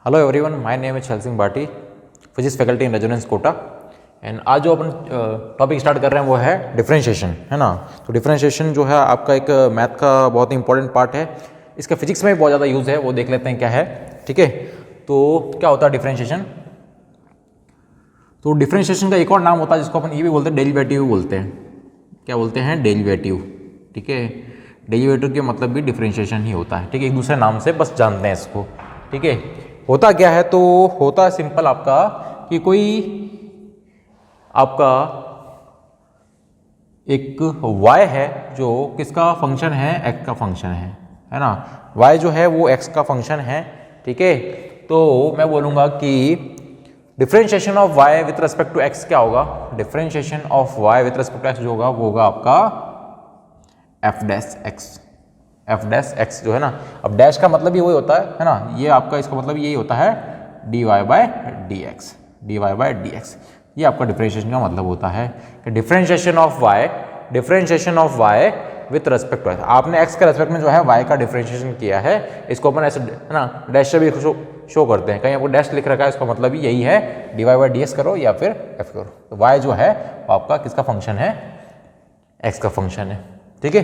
Hello everyone, my name is Chhal Singh Bhati, physics faculty in Resonance Kota. And आज जो अपन topic start कर रहे हैं वो है डिफरेंशिएशन, है ना। तो डिफरेंशिएशन जो है आपका एक मैथ का बहुत ही इंपॉर्टेंट पार्ट है। इसका फिजिक्स में भी बहुत ज़्यादा यूज़ है, वो देख लेते हैं क्या है। ठीक है, तो क्या होता है डिफरेंशिएशन। तो डिफरेंशिएशन का एक और नाम होता है जिसको अपन ये भी बोलते हैं, डेरिवेटिव बोलते हैं। क्या बोलते हैं? डेरिवेटिव। ठीक है, डेरिवेटिव के मतलब भी डिफरेंशिएशन ही होता है। ठीक है, एक दूसरे नाम से बस जानते हैं इसको। ठीक है, होता क्या है? तो होता है सिंपल आपका कि कोई आपका एक y है जो किसका फंक्शन है? x का फंक्शन है ना। y जो है वो x का फंक्शन है। ठीक है, तो मैं बोलूँगा कि differentiation of y with respect to x क्या होगा? Differentiation of y with respect to x जो होगा वो होगा आपका f डैश x जो है ना। अब डैश का मतलब ही वही होता है ना। ये आपका इसका मतलब यही होता है dy बाय dx। ये आपका डिफरेंशिएशन का मतलब होता है कि differentiation of y with respect to x। आपने x के रेस्पेक्ट में जो है y का डिफरेंशिएशन किया है, इसको अपन ऐसे है ना डैश से भी शो करते हैं। कहीं आपको डैश लिख रखा है, इसका मतलब ही यही है dy बाय dx करो या फिर f करो। तो y जो है वो आपका किसका फंक्शन है? x का फंक्शन है। ठीक है,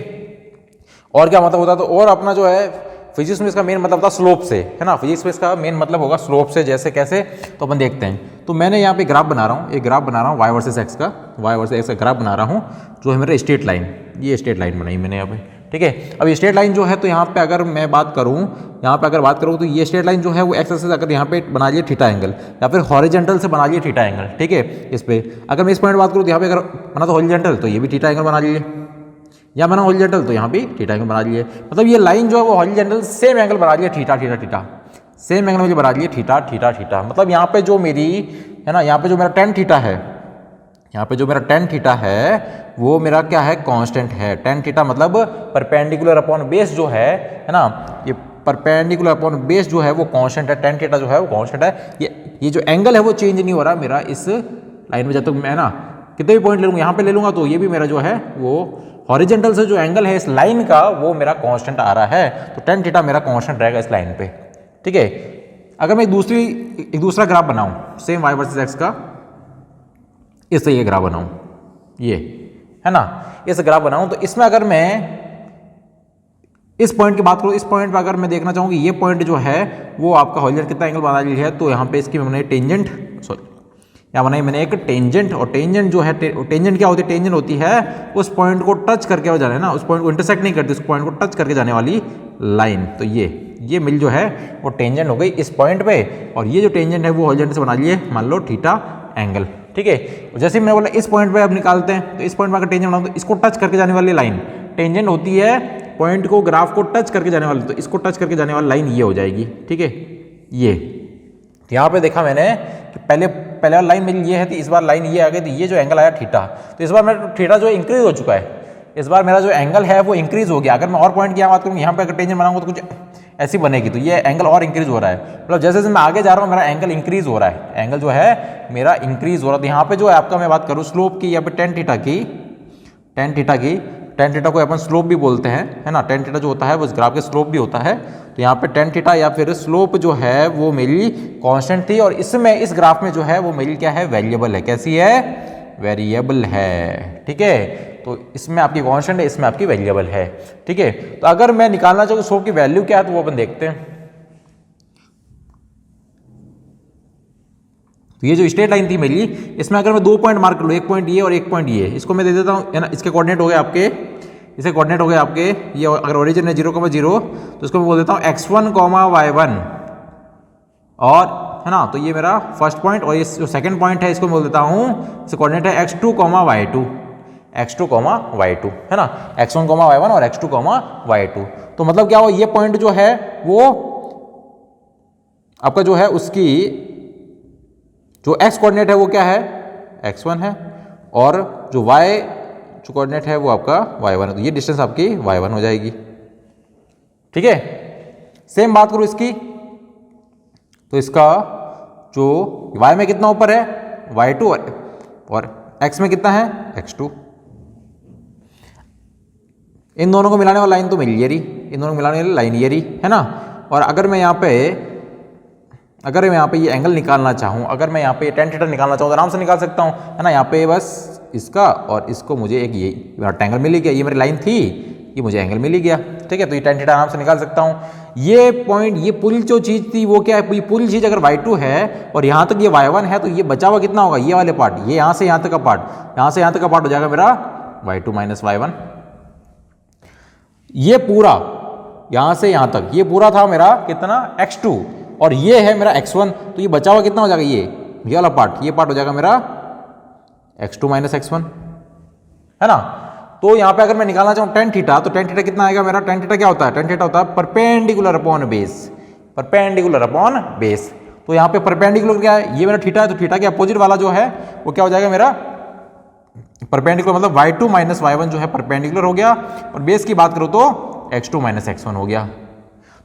और क्या मतलब होता है? तो और अपना जो है फिजिक्स में इसका मेन मतलब था स्लोप से, है ना। फिजिक्स में इसका मेन मतलब होगा स्लोप से। जैसे कैसे? तो अपन देखते हैं। तो मैंने यहाँ पे ग्राफ बना रहा हूँ, एक ग्राफ बना रहा हूँ y वर्सेस x का ग्राफ बना रहा हूँ, जो है मेरा स्ट्रेट लाइन। ये स्ट्रेट लाइन बनाई मैंने यहाँ पे। ठीक है, अब ये स्ट्रेट लाइन जो है, तो यहाँ पे अगर मैं बात करूँ, तो ये स्ट्रेट लाइन जो है वो x एक्सिस अगर यहाँ पे बना लिए थीटा एंगल, या फिर हॉरिजॉन्टल से बना लिए थीटा एंगल। ठीक है, इस पे अगर मैं इस पॉइंट बात करूँ तो यहाँ पे अगर बना तो हॉरिजॉन्टल, तो ये भी थीटा एंगल बना लीजिए। या बना हॉरिजॉन्टल तो यहाँ भी थीटा एंगल बना लिए। मतलब ये लाइन जो है वो हॉरिजॉन्टल सेम एंगल बना लिए थीटा सेम एंगल मुझे बना लिए थीटा। मतलब यहाँ पे जो मेरी है ना, यहाँ पे जो मेरा टेन थीटा है वो मेरा क्या है? कांस्टेंट है। टेन थीटा मतलब परपेंडिकुलर अपॉन बेस जो है ना, ये परपेंडिकुलर अपॉन बेस जो है वो कांस्टेंट है। टेन थीटा जो है वो कांस्टेंट है। ये जो एंगल है वो चेंज नहीं हो रहा मेरा इस लाइन में। जब तक मैं ना कितने भी पॉइंट ले लूँगा, यहाँ पे ले लूँगा, तो ये भी मेरा जो है वो हॉरिजॉन्टल से जो एंगल है इस लाइन का वो मेरा कांस्टेंट आ रहा है। तो टेन थीटा मेरा कांस्टेंट रहेगा इस लाइन पे। ठीक है, अगर मैं एक दूसरा ग्राफ बनाऊं सेम y वर्सेस x का, इससे ये ग्राफ बनाऊं, ये है ना, इस ग्राफ बनाऊं, तो इसमें अगर मैं इस पॉइंट की बात करूं, इस पॉइंट पर अगर मैं देखना चाहूँ कि ये पॉइंट जो है वो आपका हॉरिजॉन्टल कितना एंगल बना लिया है, तो यहाँ पे इसकी मैंने टेंजेंट यहाँ बनाई मैंने एक टेंजेंट। और टेंजेंट जो है, टेंजेंट क्या होती है? टेंजेंट होती है उस पॉइंट को टच करके वो जाने ना, उस पॉइंट को इंटरसेक्ट नहीं करती, उस पॉइंट को टच करके जाने वाली लाइन। तो ये मिल जो है वो टेंजेंट हो गई इस पॉइंट पे, और ये जो टेंजेंट है वो हॉरिजॉन्टल से बना लिए मान लो थीटा एंगल। ठीक है, जैसे मैंने बोला इस पॉइंट पे अब निकालते हैं, तो इस पॉइंट पर अगर टेंजेंट बनाओ तो इसको टच करके जाने वाली लाइन टेंजेंट होती है। पॉइंट को, ग्राफ को टच करके जाने वाली, तो इसको टच करके जाने वाली लाइन ये हो जाएगी। ठीक है, ये यहाँ पे देखा मैंने कि पहले वाली लाइन मेरी ये है, तो इस बार लाइन ये आ गई, तो ये जो एंगल आया थीटा, तो इस बार मेरा थीटा जो इंक्रीज हो चुका है। इस बार मेरा जो एंगल है वो इंक्रीज हो गया। अगर मैं और पॉइंट की बात करूँ, यहाँ पे अगर टेंजेंट बनाऊंगा तो कुछ ऐसी बनेगी, तो ये एंगल और इंक्रीज हो रहा है। मतलब जैसे जैसे मैं आगे जा रहा हूँ मेरा एंगल इंक्रीज हो रहा है, एंगल जो है मेरा इंक्रीज हो रहा है। तो यहाँ पे जो है आपका मैं बात करूँ स्लोप की, यहाँ पे टेन थीटा को अपन स्लोप भी बोलते हैं, है ना। टेन थीटा जो होता है वो इस ग्राफ के स्लोप भी होता है। तो यहाँ पे टेन थीटा या फिर स्लोप जो है वो मेरी कांस्टेंट थी, और इसमें इस ग्राफ में जो है वो मेरी क्या है? वेरिएबल है। कैसी है? वेरिएबल है। ठीक है, तो इसमें आपकी कांस्टेंट है, इसमें आपकी वेरिएबल है। ठीक है, तो अगर मैं निकालना चाहूँ स्लोप की वैल्यू क्या है, तो वो अपन देखते हैं। तो ये जो स्ट्रेट लाइन थी मेरी, इसमें अगर मैं दो पॉइंट मार्क कर लूँ, एक पॉइंट ये और एक पॉइंट ये, इसको मैं दे देता हूँ, है ना। इसके कोऑर्डिनेट हो गए आपके, इसके कोऑर्डिनेट हो गए आपके ये, अगर ओरिजिन है 0,0, तो इसको मैं बोल देता हूँ x1, y1, और है ना। तो ये मेरा फर्स्ट पॉइंट, और ये जो सेकंड पॉइंट है इसको मैं बोल देता हूँ, इसका कोऑर्डिनेट है x2, y2, है ना। x1, y1 और x2, y2। तो मतलब क्या हो, ये पॉइंट जो है वो आपका जो है उसकी जो x कोऑर्डिनेट है वो क्या है? x1 है, और जो y जो कोऑर्डिनेट है वो आपका y1 है। तो ये डिस्टेंस आपकी y1 हो जाएगी। ठीक है, सेम बात करूं इसकी, तो इसका जो y में कितना ऊपर है? y2, और x में कितना है? x2। इन दोनों को मिलाने वाला लाइन तो मिल ये रही, इन दोनों को मिलाने वाली लाइन ये रही, है ना। और अगर मैं यहाँ पे अगर मैं यहाँ पे ये एंगल निकालना चाहूँ, अगर मैं यहाँ पे tan थीटा निकालना चाहूँ तो आराम से निकाल सकता हूँ, है ना। यहाँ पे बस इसका और इसको मुझे एक ये मेरा एंगल मिल ही गया, ये मेरी लाइन थी, ये मुझे एंगल मिल ही गया, ठीक है। तो ये tan थीटा आराम से निकाल सकता हूँ। ये पॉइंट, ये पूरी जो चीज़ थी वो क्या है, ये पूरी चीज़ अगर y2 है और यहाँ तक ये y1 है, तो ये बचा हुआ कितना होगा, ये वाले पार्ट, ये यहाँ से यहाँ तक का पार्ट, यहाँ से यहाँ तक का पार्ट हो जाएगा मेरा y2 माइनस y1। ये पूरा यहाँ से यहाँ तक ये पूरा था मेरा कितना x2 और ये है मेरा x1, तो ये बचा हुआ कितना हो जाएगा, ये वाला पार्ट, ये पार्ट हो जाएगा मेरा x2 माइनस x1, है ना। तो यहाँ पे अगर मैं निकालना चाहूँ tan थीटा, तो tan थीटा कितना आएगा मेरा, tan थीटा क्या होता है, tan थीटा होता है perpendicular upon base, perpendicular upon base. तो यहाँ पे परपेंडिकुलर क्या है, ये मेरा थीटा है, तो थीटा के अपोजिट वाला जो है वो क्या हो जाएगा मेरा परपेंडिकुलर, मतलब y2 माइनस y1 जो है परपेंडिकुलर हो गया, और बेस की बात करूँ तो x2 माइनस x1 हो गया।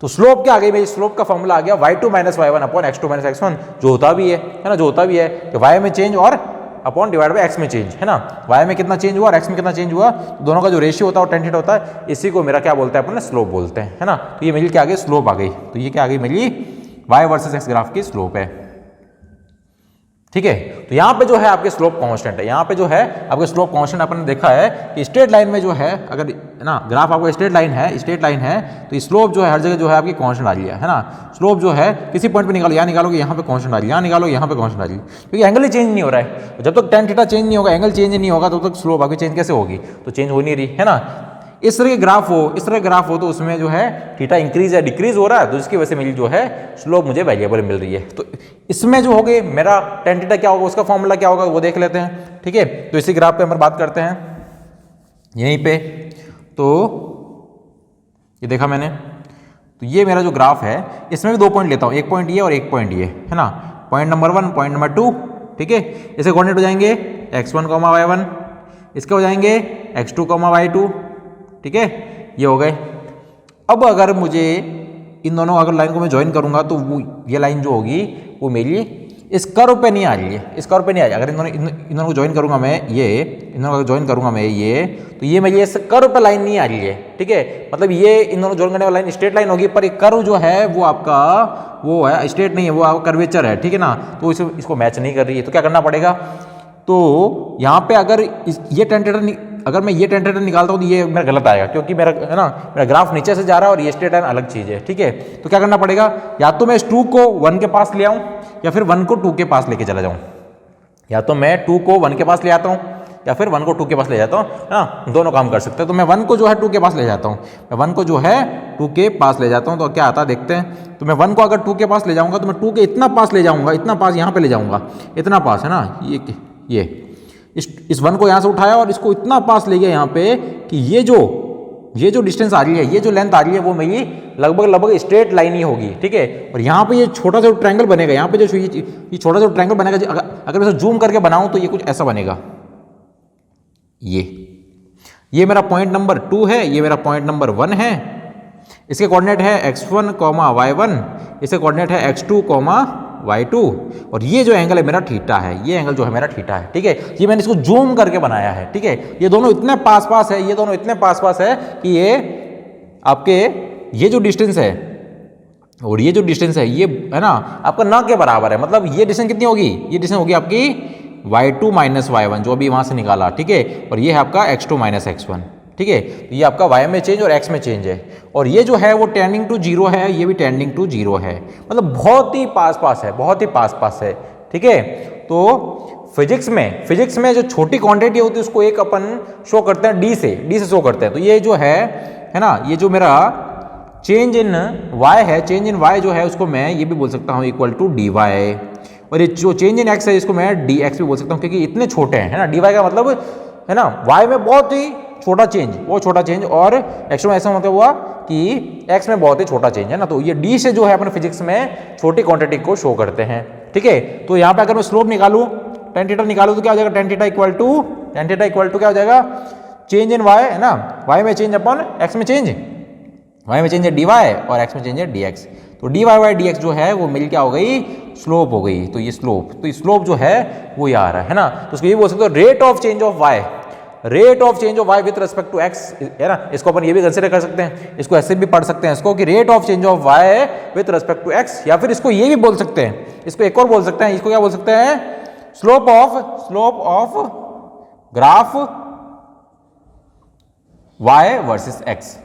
तो स्लोप क्या आ गई मेरी, स्लोप का फॉर्मूला आ गया y2 minus y1 upon x2 minus x1, जो होता भी है ना, जो होता भी है कि y में चेंज और अपॉन डिवाइड बाय x में चेंज, है ना। y में कितना चेंज हुआ और x में कितना चेंज हुआ, तो दोनों का जो रेशियो होता है वो tan थीटा होता है, इसी को मेरा क्या बोलते हैं अपन स्लोप बोलते हैं, है ना। तो ये मेरी क्या आ गई, स्लोप आ गई। तो ये क्या आ गई मेरी y वर्सेस x ग्राफ की स्लोप है, ठीक है। तो यहाँ पे जो है आपके स्लोप कांस्टेंट है, यहाँ पे जो है आपके स्लोप कांस्टेंट अपन ने देखा है कि स्ट्रेट लाइन में जो है, अगर ना ग्राफ आपको स्ट्रेट लाइन है तो स्लोप जो है हर जगह जो है आपकी कांस्टेंट आ रही है ना। स्लोप जो है किसी पॉइंट पे निकालो, यहाँ निकालोगे यहाँ पे कांस्टेंट आ रही है, यहाँ निकालो यहाँ पे कांस्टेंट आ रही है, क्योंकि एंगल ही चेंज नहीं हो रहा है। जब तक tan थीटा चेंज नहीं होगा, एंगल चेंज नहीं होगा, तब तक स्लोप आपकी चेंज कैसे होगी, तो चेंज हो नहीं रही, है ना। इस तरह के ग्राफ हो, तो उसमें जो है थीटा इंक्रीज या डिक्रीज हो रहा है, तो इसकी वजह से मेरी जो है स्लोप मुझे वेरिएबल मिल रही है। तो इसमें जो हो गई मेरा tan थीटा क्या होगा, उसका फॉर्मूला क्या होगा वो देख लेते हैं, ठीक है। तो इसी ग्राफ पे हम बात करते हैं यहीं पे। तो ये देखा मैंने, तो ये मेरा जो ग्राफ है इसमें भी 2 पॉइंट लेता हूँ, एक पॉइंट ये और एक पॉइंट ये, है ना। पॉइंट नंबर 1, पॉइंट नंबर 2, ठीक है। इसके कोऑर्डिनेट हो जाएंगे x1, y1, इसके हो जाएंगे x2, y2, ठीक है, ये हो गए। अब अगर मुझे इन दोनों अगर लाइन को मैं ज्वाइन करूंगा तो वो ये लाइन जो होगी वो मेरी इस कर्व पे नहीं आ रही है, इस कर्व पे नहीं आ रही। अगर इन दोनों को ज्वाइन करूंगा मैं, इन दोनों को ज्वाइन करूंगा मैं ये, तो ये मेरी इस कर्व पे लाइन नहीं आ रही है, ठीक है। मतलब ये इन दोनों ज्वाइन करने वाली लाइन स्ट्रेट लाइन होगी, पर एक कर्व जो है वो आपका वो है स्ट्रेट नहीं है, वो आपका कर्वेचर है, ठीक है ना। तो इसको मैच नहीं कर रही है, तो क्या करना पड़ेगा, तो यहाँ पे अगर ये tan थीटा, अगर मैं ये tan थीटा निकालता हूँ तो ये मेरा गलत आएगा, क्योंकि मेरा है ना मेरा ग्राफ नीचे से जा रहा है और ये स्ट्रेट लाइन अलग चीज़ है, ठीक है। तो क्या करना पड़ेगा, या तो मैं इस 2 को 1 के पास ले आऊँ या फिर 1 को 2 के पास लेके चला जाऊँ, या तो मैं 2 को 1 के पास ले आता हूँ या फिर 1 को 2 के पास ले जाता हूँ, है ना। दोनों काम कर सकते हैं। तो मैं 1 को जो है 2 के पास ले जाता हूँ, मैं 1 को जो है 2 के पास ले जाता हूँ, तो क्या आता है देखते हैं। तो मैं 1 को अगर 2 के पास ले जाऊँगा तो मैं 2 के इतना पास ले जाऊँगा, इतना पास यहाँ पे ले जाऊँगा, इतना पास, है ना। ये इस 1 को यहाँ से उठाया और इसको इतना पास ले गया यहाँ पे कि ये जो डिस्टेंस आ रही है, ये जो लेंथ आ रही है वो मेरी लगभग स्ट्रेट लाइन ही होगी, ठीक है। और यहाँ पे ये छोटा सा ट्रायंगल बनेगा, यहाँ पे जो ये छोटा सा ट्रायंगल बनेगा, अगर मैं जूम करके बनाऊं तो ये कुछ ऐसा बनेगा। ये मेरा पॉइंट नंबर 2 है, ये मेरा पॉइंट नंबर 1 है। इसके कोऑर्डिनेट है x1, y1, इसके कोऑर्डिनेट है x2, y2, और ये जो एंगल है मेरा थीटा है, ये एंगल जो है मेरा थीटा है, ठीक है। ये मैंने इसको जूम करके बनाया है, ठीक है। ये दोनों इतने पास है, ये दोनों इतने पास है कि ये आपके ये जो डिस्टेंस है और ये जो डिस्टेंस है ये है ना आपका न के बराबर है। मतलब ये डिस्टेंस कितनी होगी, ये डिस्टेंस होगी आपकी y2 माइनस y1 जो अभी वहां से निकाला, ठीक है। और ये है आपका x2 माइनस x1, ठीक है। तो ये आपका y में चेंज और x में चेंज है, और ये जो है वो टेंडिंग टू 0 है, ये भी टेंडिंग टू 0 है। मतलब बहुत ही पास है, बहुत ही पास है, ठीक है। तो फिजिक्स में जो छोटी क्वांटिटी होती है उसको एक अपन शो करते हैं डी से शो करते हैं। तो ये जो है ना, ये जो मेरा चेंज इन y है, चेंज इन y जो है उसको मैं ये भी बोल सकता हूँ इक्वल टू dy, और ये जो चेंज इन x है इसको मैं dx भी बोल सकता हूँ, क्योंकि इतने छोटे हैं, है ना। dy का मतलब है ना y में बहुत ही छोटा चेंज, और x में ऐसा मतलब हुआ कि x में बहुत ही छोटा चेंज है ना। तो ये d से जो है अपने फिजिक्स में छोटी क्वांटिटी को शो करते हैं, ठीक है। तो यहाँ पे अगर मैं स्लोप निकालूं, tan थीटा निकालूं तो क्या हो जाएगा, tan थीटा इक्वल टू क्या हो जाएगा, चेंज इन y, है ना। y में चेंज अपॉन x में चेंज, y में चेंज है dy और x में चेंज है dx। तो dy बाई dx जो है वो मिल क्या हो गई, स्लोप हो गई। तो ये स्लोप जो है वो ये आ रहा है ना। तो उसको ये बोल सकते हो rate of change of y, rate of change of Y with respect to X, है ना, इसको अपन ये भी कंसिडर कर सकते हैं, इसको ऐसे भी पढ़ सकते हैं इसको कि rate of change of Y with respect to X, या फिर इसको ये भी बोल सकते हैं, इसको एक और बोल सकते हैं, इसको क्या बोल सकते हैं, slope of graph Y versus X.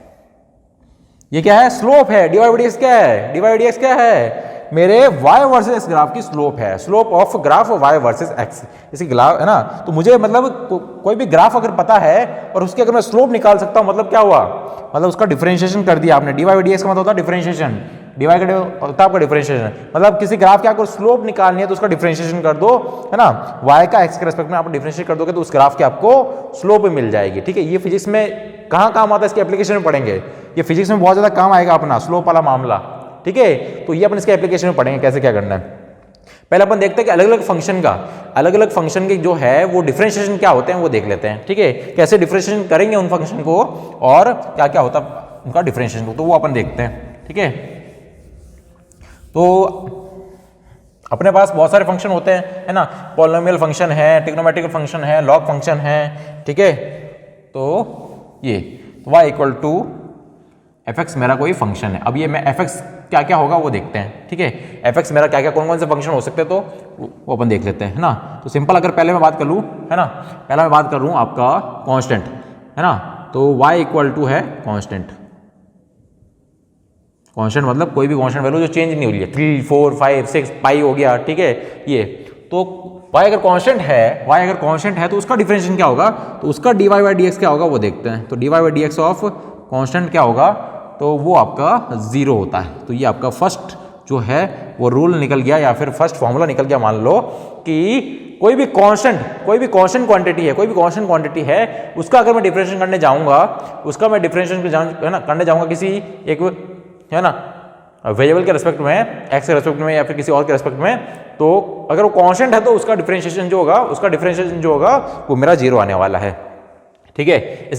ये क्या है, स्लोप है, D Y by D X क्या है, D Y by D X क्या है, मेरे y वर्सेस एक्स ग्राफ की स्लोप है, slope of graph y versus x, इसकी ग्राफ है ना। तो मुझे मतलब कोई भी ग्राफ अगर पता है और उसकी अगर मैं स्लोप निकाल सकता हूं, मतलब क्या हुआ, मतलब उसका डिफरेंशिएशन कर दिया आपने, dy बाई डी एक्स का मतलब होता है डिफरेंशिएशन, dy का होता है आपका डिफरेंशिएशन, मतलब किसी ग्राफ की आपको स्लोप निकालनी है तो उसका डिफरेंशिएशन कर दो, है ना, y का x के रेस्पेक्ट में आप डिफरेंशिएट कर दोगे तो उस ग्राफ की आपको स्लोप मिल जाएगी, ठीक है। ये फिजिक्स में कहाँ काम आता है, इसकी एप्लीकेशन में पढ़ेंगे, ये फिजिक्स में बहुत ज्यादा काम आएगा अपना स्लोप वाला मामला, ठीक है। तो ये अपन इसके एप्लीकेशन में पढ़ेंगे कैसे क्या करना है। पहले अपन देखते हैं कि अलग अलग फंक्शन के जो है वो डिफरेंशिएशन क्या होते हैं वो देख लेते हैं, ठीक है, कैसे डिफरेंशिएशन करेंगे उन फंक्शन को और क्या क्या होता है उनका डिफरेंशिएशन को, तो वो अपन देखते हैं, ठीक है। तो अपने पास बहुत सारे फंक्शन होते हैं, है ना, पॉलिनोमियल फंक्शन है, ट्रिग्नोमेट्रिक फंक्शन है, लॉग फंक्शन है, ठीक है। तो ये y equal to F X मेरा कोई फंक्शन है, अब ये मैं एफ एक्स क्या क्या होगा वो देखते हैं, ठीक है, एफ एक्स मेरा क्या क्या कौन कौन से फंक्शन हो सकते हैं तो वो अपन देख लेते हैं, है ना। तो सिंपल अगर पहले मैं बात कर लूँ, है ना, पहला मैं बात कर लूँ आपका कांस्टेंट, है ना, तो y इक्वल टू है कांस्टेंट, कांस्टेंट मतलब कोई भी कांस्टेंट वैल्यू जो चेंज नहीं हो रही है, 3 4 5 6 पाई हो गया, ठीक है। ये तो y अगर कांस्टेंट है तो उसका डिफरेंशिएशन क्या होगा, तो उसका dy बाई डी एक्स क्या होगा वो देखते हैं। तो dy by D X of constant क्या होगा, तो वो आपका 0 होता है। तो ये आपका फर्स्ट जो है वो रूल निकल गया या फिर फर्स्ट फॉर्मूला निकल गया। मान लो कि कोई भी कांस्टेंट क्वांटिटी है उसका अगर मैं डिफरेंशिएशन करने जाऊंगा, करने जाऊंगा किसी एक, है ना, वेरिएबल के रेस्पेक्ट में, एक्स के रेस्पेक्ट में या फिर किसी और के रेस्पेक्ट में, तो अगर वो कांस्टेंट है तो उसका डिफरेंशिएशन जो होगा वो मेरा 0 आने वाला है, ठीक है।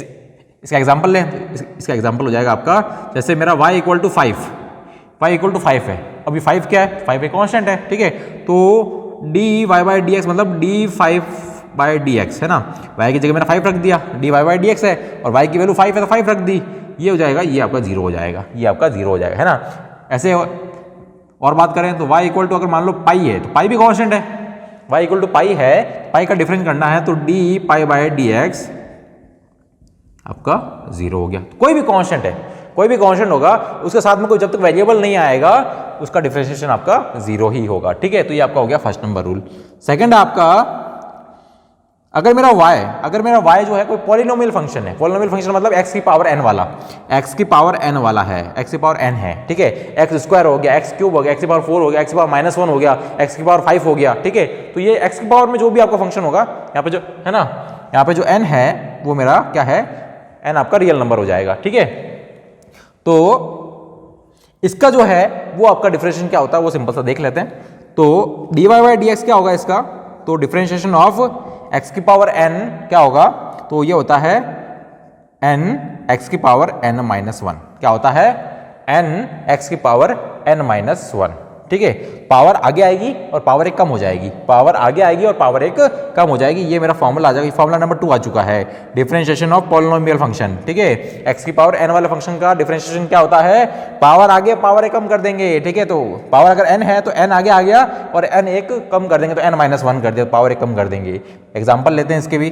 इसका एग्जांपल लें, इसका एग्जांपल हो जाएगा आपका, जैसे मेरा y इक्वल टू 5 है, अभी 5 क्या है, 5 एक कांस्टेंट है, ठीक है। तो dy बाई डी एक्स मतलब d5 बाई डी एक्स, है ना, y की जगह मैंने 5 रख दिया, dy बाई डी एक्स है और y की वैल्यू 5 है तो 5 रख दी, ये हो जाएगा, ये आपका 0 हो जाएगा, है ना। ऐसे और बात करें तो y इक्वल टू अगर मान लो पाई है तो पाई भी कांस्टेंट है, y इक्वल टू पाई है, पाई का डिफरेंस करना है तो D pi by D x आपका 0 हो गया। तो कोई भी कांस्टेंट होगा उसके साथ में कोई जब तक वेरिएबल नहीं आएगा उसका डिफरेंशिएशन आपका 0 ही होगा, ठीक है। तो ये आपका हो गया फर्स्ट नंबर रूल। सेकंड आपका, अगर मेरा y जो है कोई पॉलिनोमियल फंक्शन है, पॉलिनोमियल फंक्शन मतलब x की पावर n वाला है, ठीक है, एक्स स्क्वायर हो गया, एक्स क्यूब हो गया, एक्स की पावर 4 हो गया, एक्स की पावर -1 हो गया, एक्स की पावर 5 हो गया, ठीक है। तो ये x की पावर में जो भी आपका फंक्शन होगा, यहाँ पे जो है ना, यहाँ पे जो n है वो मेरा क्या है, n आपका रियल नंबर हो जाएगा, ठीक है। तो इसका जो है वो आपका डिफरेंशिएशन क्या होता है वो सिंपल सा देख लेते हैं। तो dy बाई डी एक्स क्या होगा इसका, तो डिफरेंशिएशन ऑफ x की पावर n क्या होगा, तो ये होता है n x की पावर n-1, क्या होता है, n x की पावर n-1, ठीक है। पावर आगे आएगी और पावर 1 कम हो जाएगी, ये मेरा फॉर्मूला आ जाएगा, फॉर्मूला नंबर 2 आ चुका है, डिफरेंशिएशन ऑफ पॉलिनोमियल फंक्शन, ठीक है। x की पावर n वाले फंक्शन का डिफरेंशिएशन क्या होता है, पावर आगे पावर 1 कम कर देंगे, ठीक है। तो पावर अगर n है तो n आगे आ गया और n 1 कम कर देंगे तो n-1 कर दिया, पावर 1 कम कर देंगे। एग्जाम्पल लेते हैं इसके भी,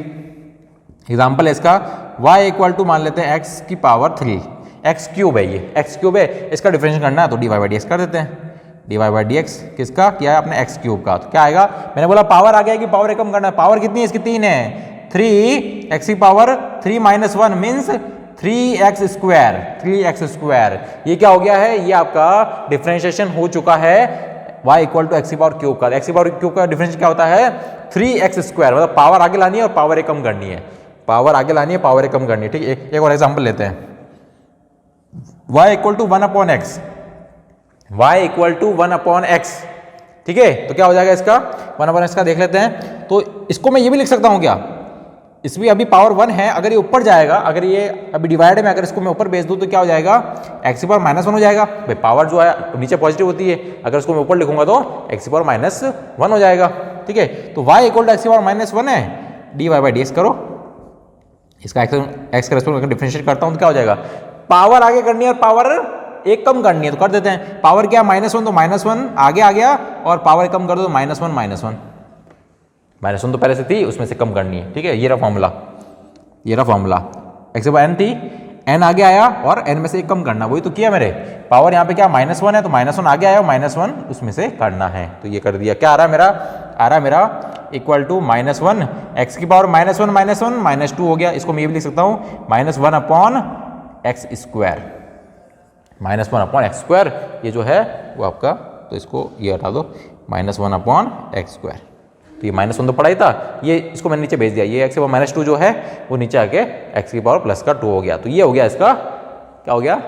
एग्जाम्पल है इसका y इक्वल टू मान लेते हैं x की पावर 3, एक्स क्यूब है, ये एक्स क्यूब है, इसका डिफरेंशिएशन करना है तो D Y by D X कर देते हैं, D Y by D X किसका किया है आपने, एक्स क्यूब का, तो क्या आएगा, मैंने बोला पावर आ गया कि पावर 1 कम करना है, पावर कितनी है इसकी 3 है, 3 एक्स की पावर 3-1 मीन्स 3x स्क्वायर, ये क्या हो गया है, ये आपका डिफरेंशिएशन हो चुका है y इक्वल टू एक्स की पावर क्यूब का। एक्स की पावर क्यूब का डिफरेंशिएशन क्या होता है, 3x स्क्वायर, मतलब पावर आगे लानी है और पावर 1 कम करनी है, ठीक है। एक और एग्जाम्पल लेते हैं, y equal to 1 upon x, ठीक है। तो क्या हो जाएगा इसका, 1 अपॉन x का देख लेते हैं। तो इसको मैं ये भी लिख सकता हूँ क्या, इसमें अभी पावर 1 है, अगर ये ऊपर जाएगा, अगर ये अभी डिवाइड में अगर इसको मैं ऊपर भेज दूँ तो क्या हो जाएगा, x की पावर -1 हो जाएगा, भाई पावर जो है नीचे पॉजिटिव होती है, अगर इसको मैं ऊपर लिखूंगा तो x की पावर -1 हो जाएगा, ठीक है। तो y इक्वल टू x की पावर -1 है, dy बाई डी एक्स करो, इसका एक्स का रेस्पेक्ट अगर डिफरेंशिएट करता हूँ तो क्या हो जाएगा, पावर आगे करनी है और पावर एक कम करनी है तो कर देते हैं। पावर क्या -1 तो -1 आगे आ गया और पावर कम कर दो तो -1 -1 तो पहले से थी उसमें से कम करनी है। ठीक है, ये रहा फॉर्मूला, ये रहा फॉर्मूला। एक्स के पावर n थी, n आगे आया और n में से एक कम करना, वही तो किया मेरे। पावर यहाँ पे क्या -1 है तो -1 आगे आया, -1 उसमें से करना है तो ये कर दिया। क्या आ रहा है मेरा, आ रहा है मेरा इक्वल टू -1 एक्स की पावर -1 -2 हो गया। इसको मैं ये भी लिख सकता हूँ -1 upon x square, -1 upon x square ये जो है वो आपका, तो इसको ये हटा दो, -1 अपॉन एक्स स्क्वायर। तो ये -1 तो पड़ा ही था, ये इसको मैंने नीचे भेज दिया, ये एक्स की पावर -2 जो है वो नीचे आके एक्स की पावर +2 हो गया। तो ये हो गया इसका, क्या हो गया,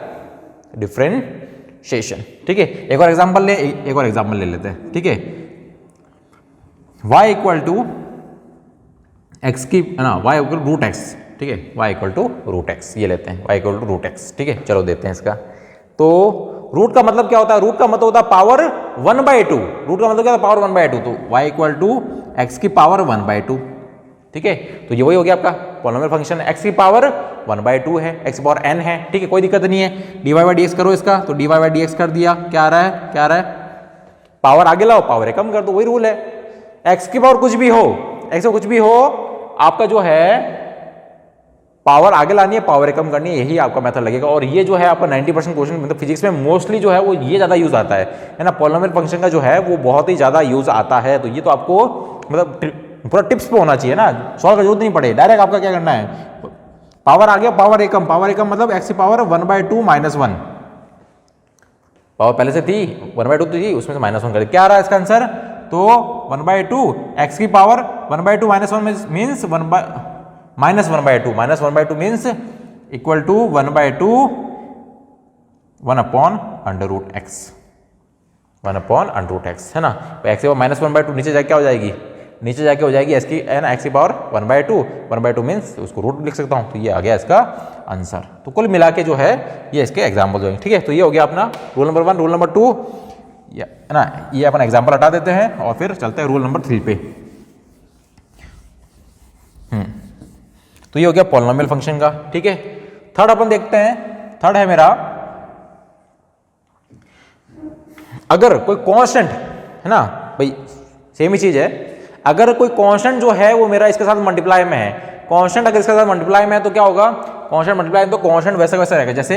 डिफरेंशिएशन। ठीक है, एक और एग्जाम्पल ले लेते हैं। ठीक है, y इक्वल टू एक्स की ना, y इक्वल रूट एक्स। ठीक है, y equal to root X ये लेते हैं, y equal to root X. ठीक है, चलो देते हैं इसका। तो रूट का मतलब क्या होता है, रूट का मतलब होता है पावर 1/2। रूट का मतलब क्या होता है, पावर 1/2। तो y इक्वल टू एक्स की पावर 1/2। ठीक है, तो ये वही हो गया आपका पॉलिनोमियल फंक्शन, एक्स की पावर 1/2 है, एक्स की पावर n है। ठीक है, कोई दिक्कत नहीं है। dy/dx करो इसका, तो dy/dx कर दिया, क्या आ रहा है, क्या आ रहा है, पावर आगे लाओ पावर कम कर दो, वही रूल है। एक्स की पावर कुछ भी हो, एक्स कुछ भी हो, आपका जो है पावर आगे लानी है, पावर कम करनी है, यही आपका मेथड लगेगा। और ये जो है आपका 90% क्वेश्चन मतलब फिजिक्स में मोस्टली जो है वो ये ज़्यादा यूज आता है ना, पॉलिनोमियल फंक्शन का जो है वो बहुत ही ज़्यादा यूज आता है। तो ये तो आपको मतलब पूरा टिप्स पे होना चाहिए ना, सॉल्व का जरूरत नहीं पड़े, डायरेक्ट आपका क्या करना है, पावर आ गया, पावर एकम मतलब एक्स की पावर 1/2 -1, पावर पहले से थी 1/2 थी, उसमें से -1 कर, क्या आ रहा है इसका आंसर, तो 1/2 एक्स की power 1/2 -1 means -1/2 means equal to 1/2 1 upon under root X, 1 upon under root X है ना। तो एक्स की पावर -1/2 नीचे जाके क्या हो जाएगी, नीचे जाके हो जाएगी एक्स की एक्स की पावर 1/2 मीन्स उसको रूट लिख सकता हूँ। तो ये आ गया इसका आंसर। तो कुल मिला के जो है ये इसके एग्जाम्पल होंगे। ठीक है, तो ये हो गया अपना रूल नंबर 1। रूल नंबर 2 है ना, ये अपन एग्जाम्पल हटा देते हैं और फिर चलते हैं रूल नंबर 3 पे। तो ये हो गया पॉलिनोमियल फंक्शन का। ठीक है, थर्ड अपन देखते हैं। थर्ड है मेरा, अगर कोई कांस्टेंट है ना, भाई सेम ही चीज है, अगर कोई कांस्टेंट जो है वो मेरा इसके साथ मल्टीप्लाई में है, कांस्टेंट अगर इसके साथ मल्टीप्लाई में है तो क्या होगा, कांस्टेंट मल्टीप्लाई में तो कांस्टेंट वैसा वैसा रहेगा। जैसे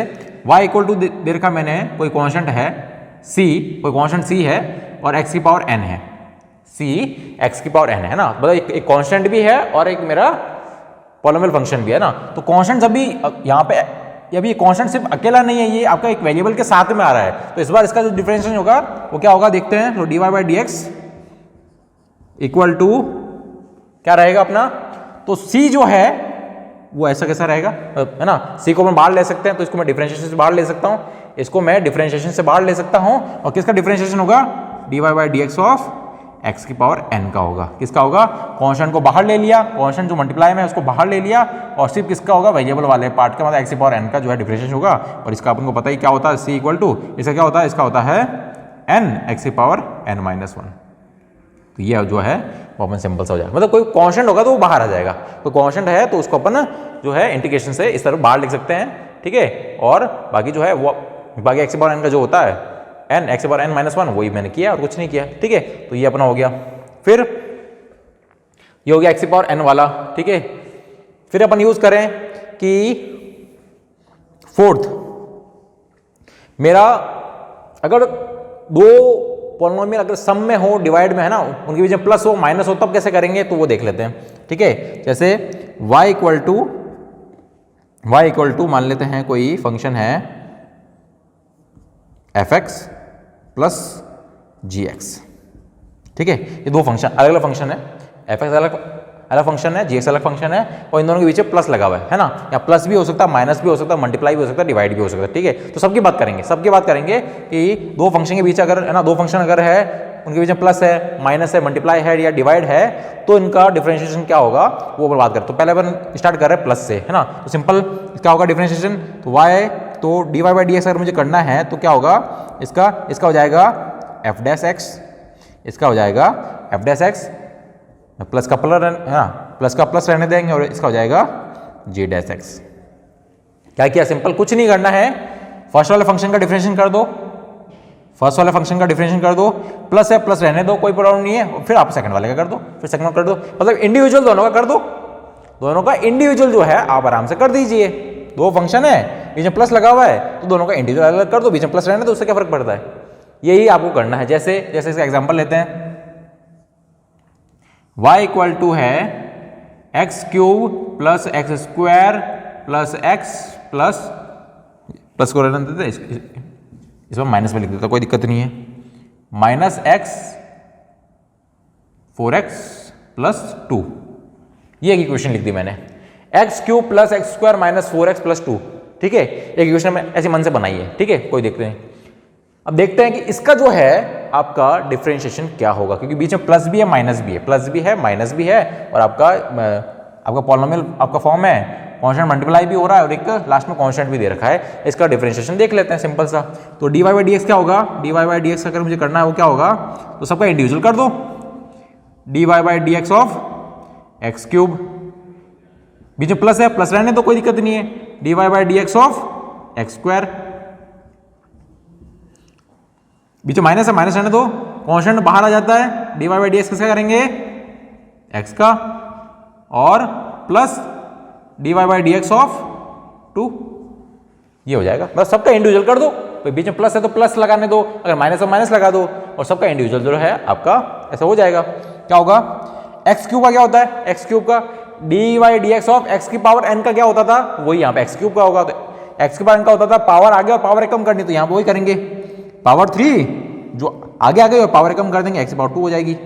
y इक्वल टू दे रखा मैंने, कोई कांस्टेंट है c, कोई कांस्टेंट c है और x की पावर n है, c x की पावर n है ना, मतलब एक कांस्टेंट भी है और एक मेरा पॉलिनोमियल फंक्शन भी है ना। तो कांस्टेंट जब भी यहाँ पे, अभी कांस्टेंट सिर्फ अकेला नहीं है, ये आपका एक वेरिएबल के साथ में आ रहा है, तो इस बार इसका जो डिफरेंशिएशन होगा वो क्या होगा देखते हैं। तो dy/dx इक्वल टू क्या रहेगा अपना, तो c जो है वो ऐसा कैसा रहेगा है ना, c को मैं बाहर ले सकते हैं, तो इसको मैं डिफरेंशिएशन से बाहर ले सकता हूँ, इसको मैं डिफरेंशिएशन से बाहर ले सकता हूँ। और किसका डिफरेंशिएशन होगा, dy/dx ऑफ x की पावर n का होगा। किसका होगा, कांस्टेंट को बाहर ले लिया, कांस्टेंट जो मल्टीप्लाई में है उसको बाहर ले लिया और सिर्फ किसका होगा, वेरिएबल वाले पार्ट का, मतलब x की पावर n का जो है डिफरेंशिएशन होगा। और इसका अपन को पता ही क्या होता है, c इक्वल टू, इसका क्या होता है, इसका होता है n x की पावर n-1। तो ये जो है वो अपन सिंपल सा हो जाएगा, मतलब कोई कांस्टेंट होगा तो वो बाहर आ जाएगा, तो कांस्टेंट है तो उसको अपन जो है इंटीग्रेशन से इस तरह बाहर लिख सकते हैं। ठीक है, और बाकी जो है वो बाकी x की पावर n का जो होता है n x की पावर n-1 वही मैंने किया और कुछ नहीं किया। ठीक है, तो ये अपना हो गया। फिर ये हो गया x की पावर n वाला। ठीक है, फिर अपन यूज करें कि फोर्थ, मेरा अगर दो पॉलिनोमियल अगर सम में हो, डिवाइड में है ना, उनके बीच में प्लस हो माइनस हो, तब कैसे करेंगे तो वो देख लेते हैं। ठीक है, जैसे y इक्वल टू मान लेते हैं कोई फंक्शन है fx प्लस gx। ठीक है, ये दो फंक्शन अलग अलग फंक्शन है, fx अलग फंक्शन है, gx अलग फंक्शन है, और इन दोनों के बीच में प्लस लगा हुआ है ना, या प्लस भी हो सकता है, माइनस भी हो सकता है, मल्टीप्लाई भी हो सकता है, डिवाइड भी हो सकता है। ठीक है, तो सबकी बात करेंगे कि दो फंक्शन के बीच अगर है ना, दो फंक्शन अगर है उनके बीच में प्लस है, माइनस है, मल्टीप्लाई है या डिवाइड है, तो इनका डिफरेंशिएशन क्या होगा वो अपन बात करें। तो पहले अपन स्टार्ट कर रहे हैं प्लस से है ना, तो सिंपल क्या होगा डिफरेंशिएशन, तो y, तो dy/dx अगर मुझे करना है तो क्या होगा, इसका हो जाएगा f'(x), इसका हो जाएगा f'(x), प्लस का प्लस है ना, प्लस का प्लस रहने देंगे और इसका हो जाएगा जे डैश एक्स। क्या किया, सिंपल, कुछ नहीं करना है, फर्स्ट वाले फंक्शन का डिफरेंशिएशन कर दो, फर्स्ट वाले फंक्शन का डिफरेंशिएशन कर दो, प्लस है प्लस रहने दो, कोई प्रॉब्लम नहीं है, फिर आप सेकंड वाले का कर दो, फिर सेकंड कर दो, मतलब इंडिविजुअल दोनों का कर दो, दोनों का इंडिविजुअल जो है आप आराम से कर दीजिए। दो फंक्शन है, बीच में प्लस लगा हुआ है, तो दोनों का इंडिविजुअल अलग कर दो, बीच में प्लस रहने दो, उससे क्या फर्क पड़ता है, यही आपको करना है। जैसे जैसे इसका एग्जांपल लेते हैं, y इक्वल टू है x cube plus x square plus x plus को रहने देते, इसमें माइनस में लिख देता, कोई दिक्कत नहीं है, माइनस एक्स 4x प्लस 2, ये एक इक्वेशन लिख दी मैंने, x cube plus x square minus 4x plus 2, ठीक है, एक इक्वेशन में ऐसे मन से बनाई है, ठीक है, कोई देखते हैं। अब देखते हैं कि इसका जो है आपका डिफरेंशिएशन क्या होगा, क्योंकि बीच में प्लस भी है माइनस भी है, प्लस भी है माइनस भी है, और आपका पॉलिनोमियल आपका फॉर्म है, कांस्टेंट मल्टीप्लाई भी हो रहा है और एक लास्ट में कांस्टेंट भी दे रखा है। इसका डिफरेंशिएशन देख लेते हैं सिंपल सा। तो dy बाई डी एक्स क्या होगा, dy बाई डी एक्स अगर मुझे करना है वो क्या होगा, तो सबका इंडिविजुअल कर दो, dy by D X of X cube, बीच में प्लस है प्लस रहने तो कोई दिक्कत नहीं है, dy by D X of X square, बीच में माइनस है माइनस रहने दो, कांस्टेंट बाहर आ जाता है, dy बाई डी एक्स किसका करेंगे, x का, और plus dy by D X of 2, ये हो जाएगा। बस सबका इंडिविजुअल कर दो, तो बीच में प्लस है तो प्लस लगाने दो, अगर माइनस है माइनस लगा दो, और सबका इंडिविजुअल जो है आपका ऐसा हो जाएगा। क्या होगा, एक्स क्यूब का क्या होता है, एक्स क्यूब का dy by D X of x की पावर n का क्या होता था, वही यहाँ पे एक्स क्यूब का होगा, तो एक्स की पावर n का होता था, पावर आगे और पावर कम करनी, तो यहाँ पे वही करेंगे, पावर 3 जो आगे आ गई और पावर कम कर देंगे, एक्स की पावर 2 हो जाएगी,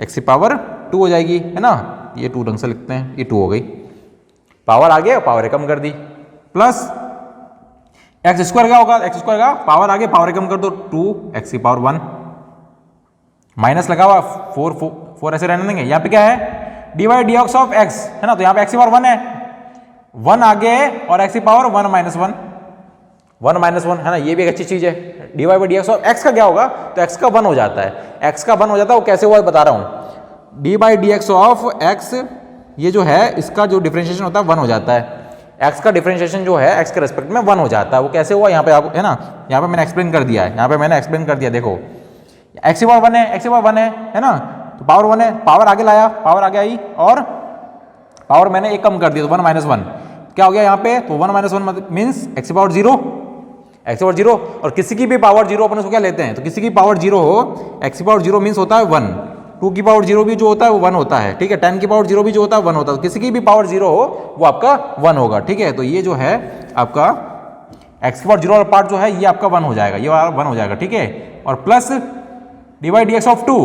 एक्स की पावर 2 हो जाएगी, है ना, ये 2 ढंग से लिखते हैं, ये 2 हो गई, पावर आगे और पावर कम कर दी, प्लस एक्स स्क्वायर क्या होगा, एक्स स्क्वायर का पावर आगे पावर कम कर दो, 2 एक्स की पावर 1, माइनस लगा हुआ 4 ऐसे रहने देंगे। यहाँ पे क्या है, D by D X of x, है ना, तो यहाँ पे एक्स की पावर 1 है, 1 आगे और एक्स की पावर 1 माइनस 1, 1 माइनस 1, है ना, ये भी एक अच्छी चीज है। D Y by D X of X का क्या होगा, तो एक्स का 1 हो जाता है, एक्स का 1 हो जाता है, वो कैसे हुआ बता रहा हूं, D by D X of x, ये जो है इसका जो डिफरेंशिएशन होता है 1 हो जाता है, एक्स का डिफरेंशिएशन जो है एक्स के रेस्पेक्ट में 1 हो जाता है, वो कैसे हुआ यहाँ पे आप, है ना, यहाँ पे मैंने एक्सप्लेन कर दिया है, यहाँ पे मैंने एक्सप्लेन कर दिया, देखो एक्स की पावर 1 है, एक्स की पावर 1 है ना, तो पावर 1 है, पावर आगे लाया, पावर आगे आई, और पावर मैंने एक कम कर दिया, तो 1 माइनस 1 क्या हो गया यहाँ पे, तो 1 माइनस 1 मीन्स एक्स की पावर 0, एक्स की पावर 0, और किसी की भी पावर 0 अपन उसको क्या लेते हैं, तो किसी की पावर 0 हो, एक्स की पावर 0 मीन्स होता है 1, 2 की पावर 0 भी जो होता है वो 1 होता है, ठीक है, 10 की पावर 0 भी जो होता है 1 होता है, तो किसी की भी पावर 0 हो वो आपका 1 होगा, ठीक है, तो ये जो है आपका एक्स की पावर 0 वाला पार्ट जो है ये आपका 1 हो जाएगा, ये वाला 1 हो जाएगा, ठीक है, और plus D by D X of 2,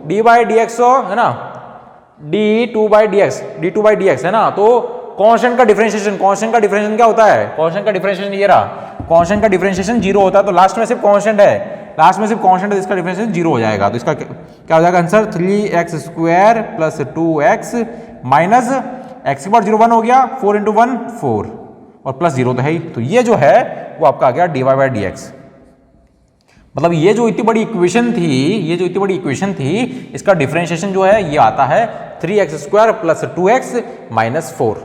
D by D x है ना, D two by D x है ना, तो कांस्टेंट का डिफरेंशिएशन, कांस्टेंट का डिफरेंशिएशन क्या होता है, कांस्टेंट का डिफरेंशिएशन ये रहा, कांस्टेंट का डिफरेंशिएशन 0 होता है, तो लास्ट में सिर्फ कांस्टेंट है, लास्ट में सिर्फ कांस्टेंट है, इसका डिफरेंशिएशन 0 हो जाएगा, तो इसका क्या हो जाएगा answer, 3x square plus 2x minus x की पावर 0 1 हो गया, 4 इंटू 1 4, और प्लस 0 तो है ही, तो ये जो है वो आपका आ गया D Y by D X. मतलब ये जो इतनी बड़ी इक्वेशन थी, ये जो इतनी बड़ी इक्वेशन थी, इसका डिफरेंशिएशन जो है ये आता है 3x square plus 2x minus 4,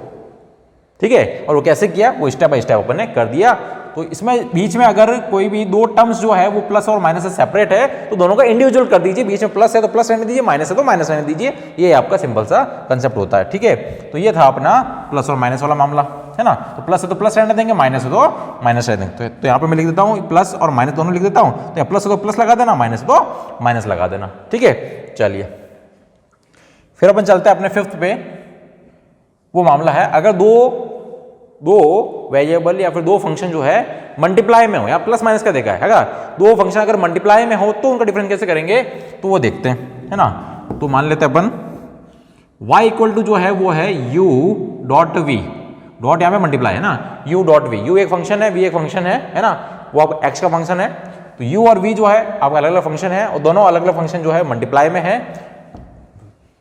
ठीक है, और वो कैसे किया, वो स्टेप बाय स्टेप अपन ने कर दिया। तो इसमें बीच में अगर कोई भी दो टर्म्स जो है वो प्लस और माइनस से सेपरेट है, तो दोनों का इंडिविजुअल कर दीजिए, बीच में प्लस है तो प्लस रहने दीजिए, माइनस है तो माइनस रहने दीजिए, ये आपका सिंपल सा कंसेप्ट होता है, ठीक है। तो ये था अपना प्लस और माइनस वाला मामला, है ना, तो प्लस है तो प्लस रहने देंगे, माइनस है तो माइनस रहने देंगे, तो यहाँ पे मैं लिख देता हूँ प्लस और माइनस दोनों लिख देता हूँ, तो यहाँ प्लस है तो प्लस लगा देना, माइनस है तो माइनस लगा देना, ठीक है। चलिए फिर अपन चलते हैं अपने फिफ्थ पे। वो मामला है अगर दो वेरिएबल या फिर दो फंक्शन जो है मल्टीप्लाई में हो, या प्लस माइनस का देखा है, दो फंक्शन अगर मल्टीप्लाई में हो तो उनका डिफरेंस कैसे करेंगे, तो वो देखते हैं, है ना। तो मान लेते हैं अपन y इक्वल टू जो है वो है u डॉट v, डॉट यहाँ पे मल्टीप्लाई है ना, u डॉट v, u एक फंक्शन है, v एक फंक्शन है ना, वो आप x का फंक्शन है, तो u और v जो है आपका अलग अलग फंक्शन है, और दोनों अलग अलग फंक्शन जो है मल्टीप्लाई में है,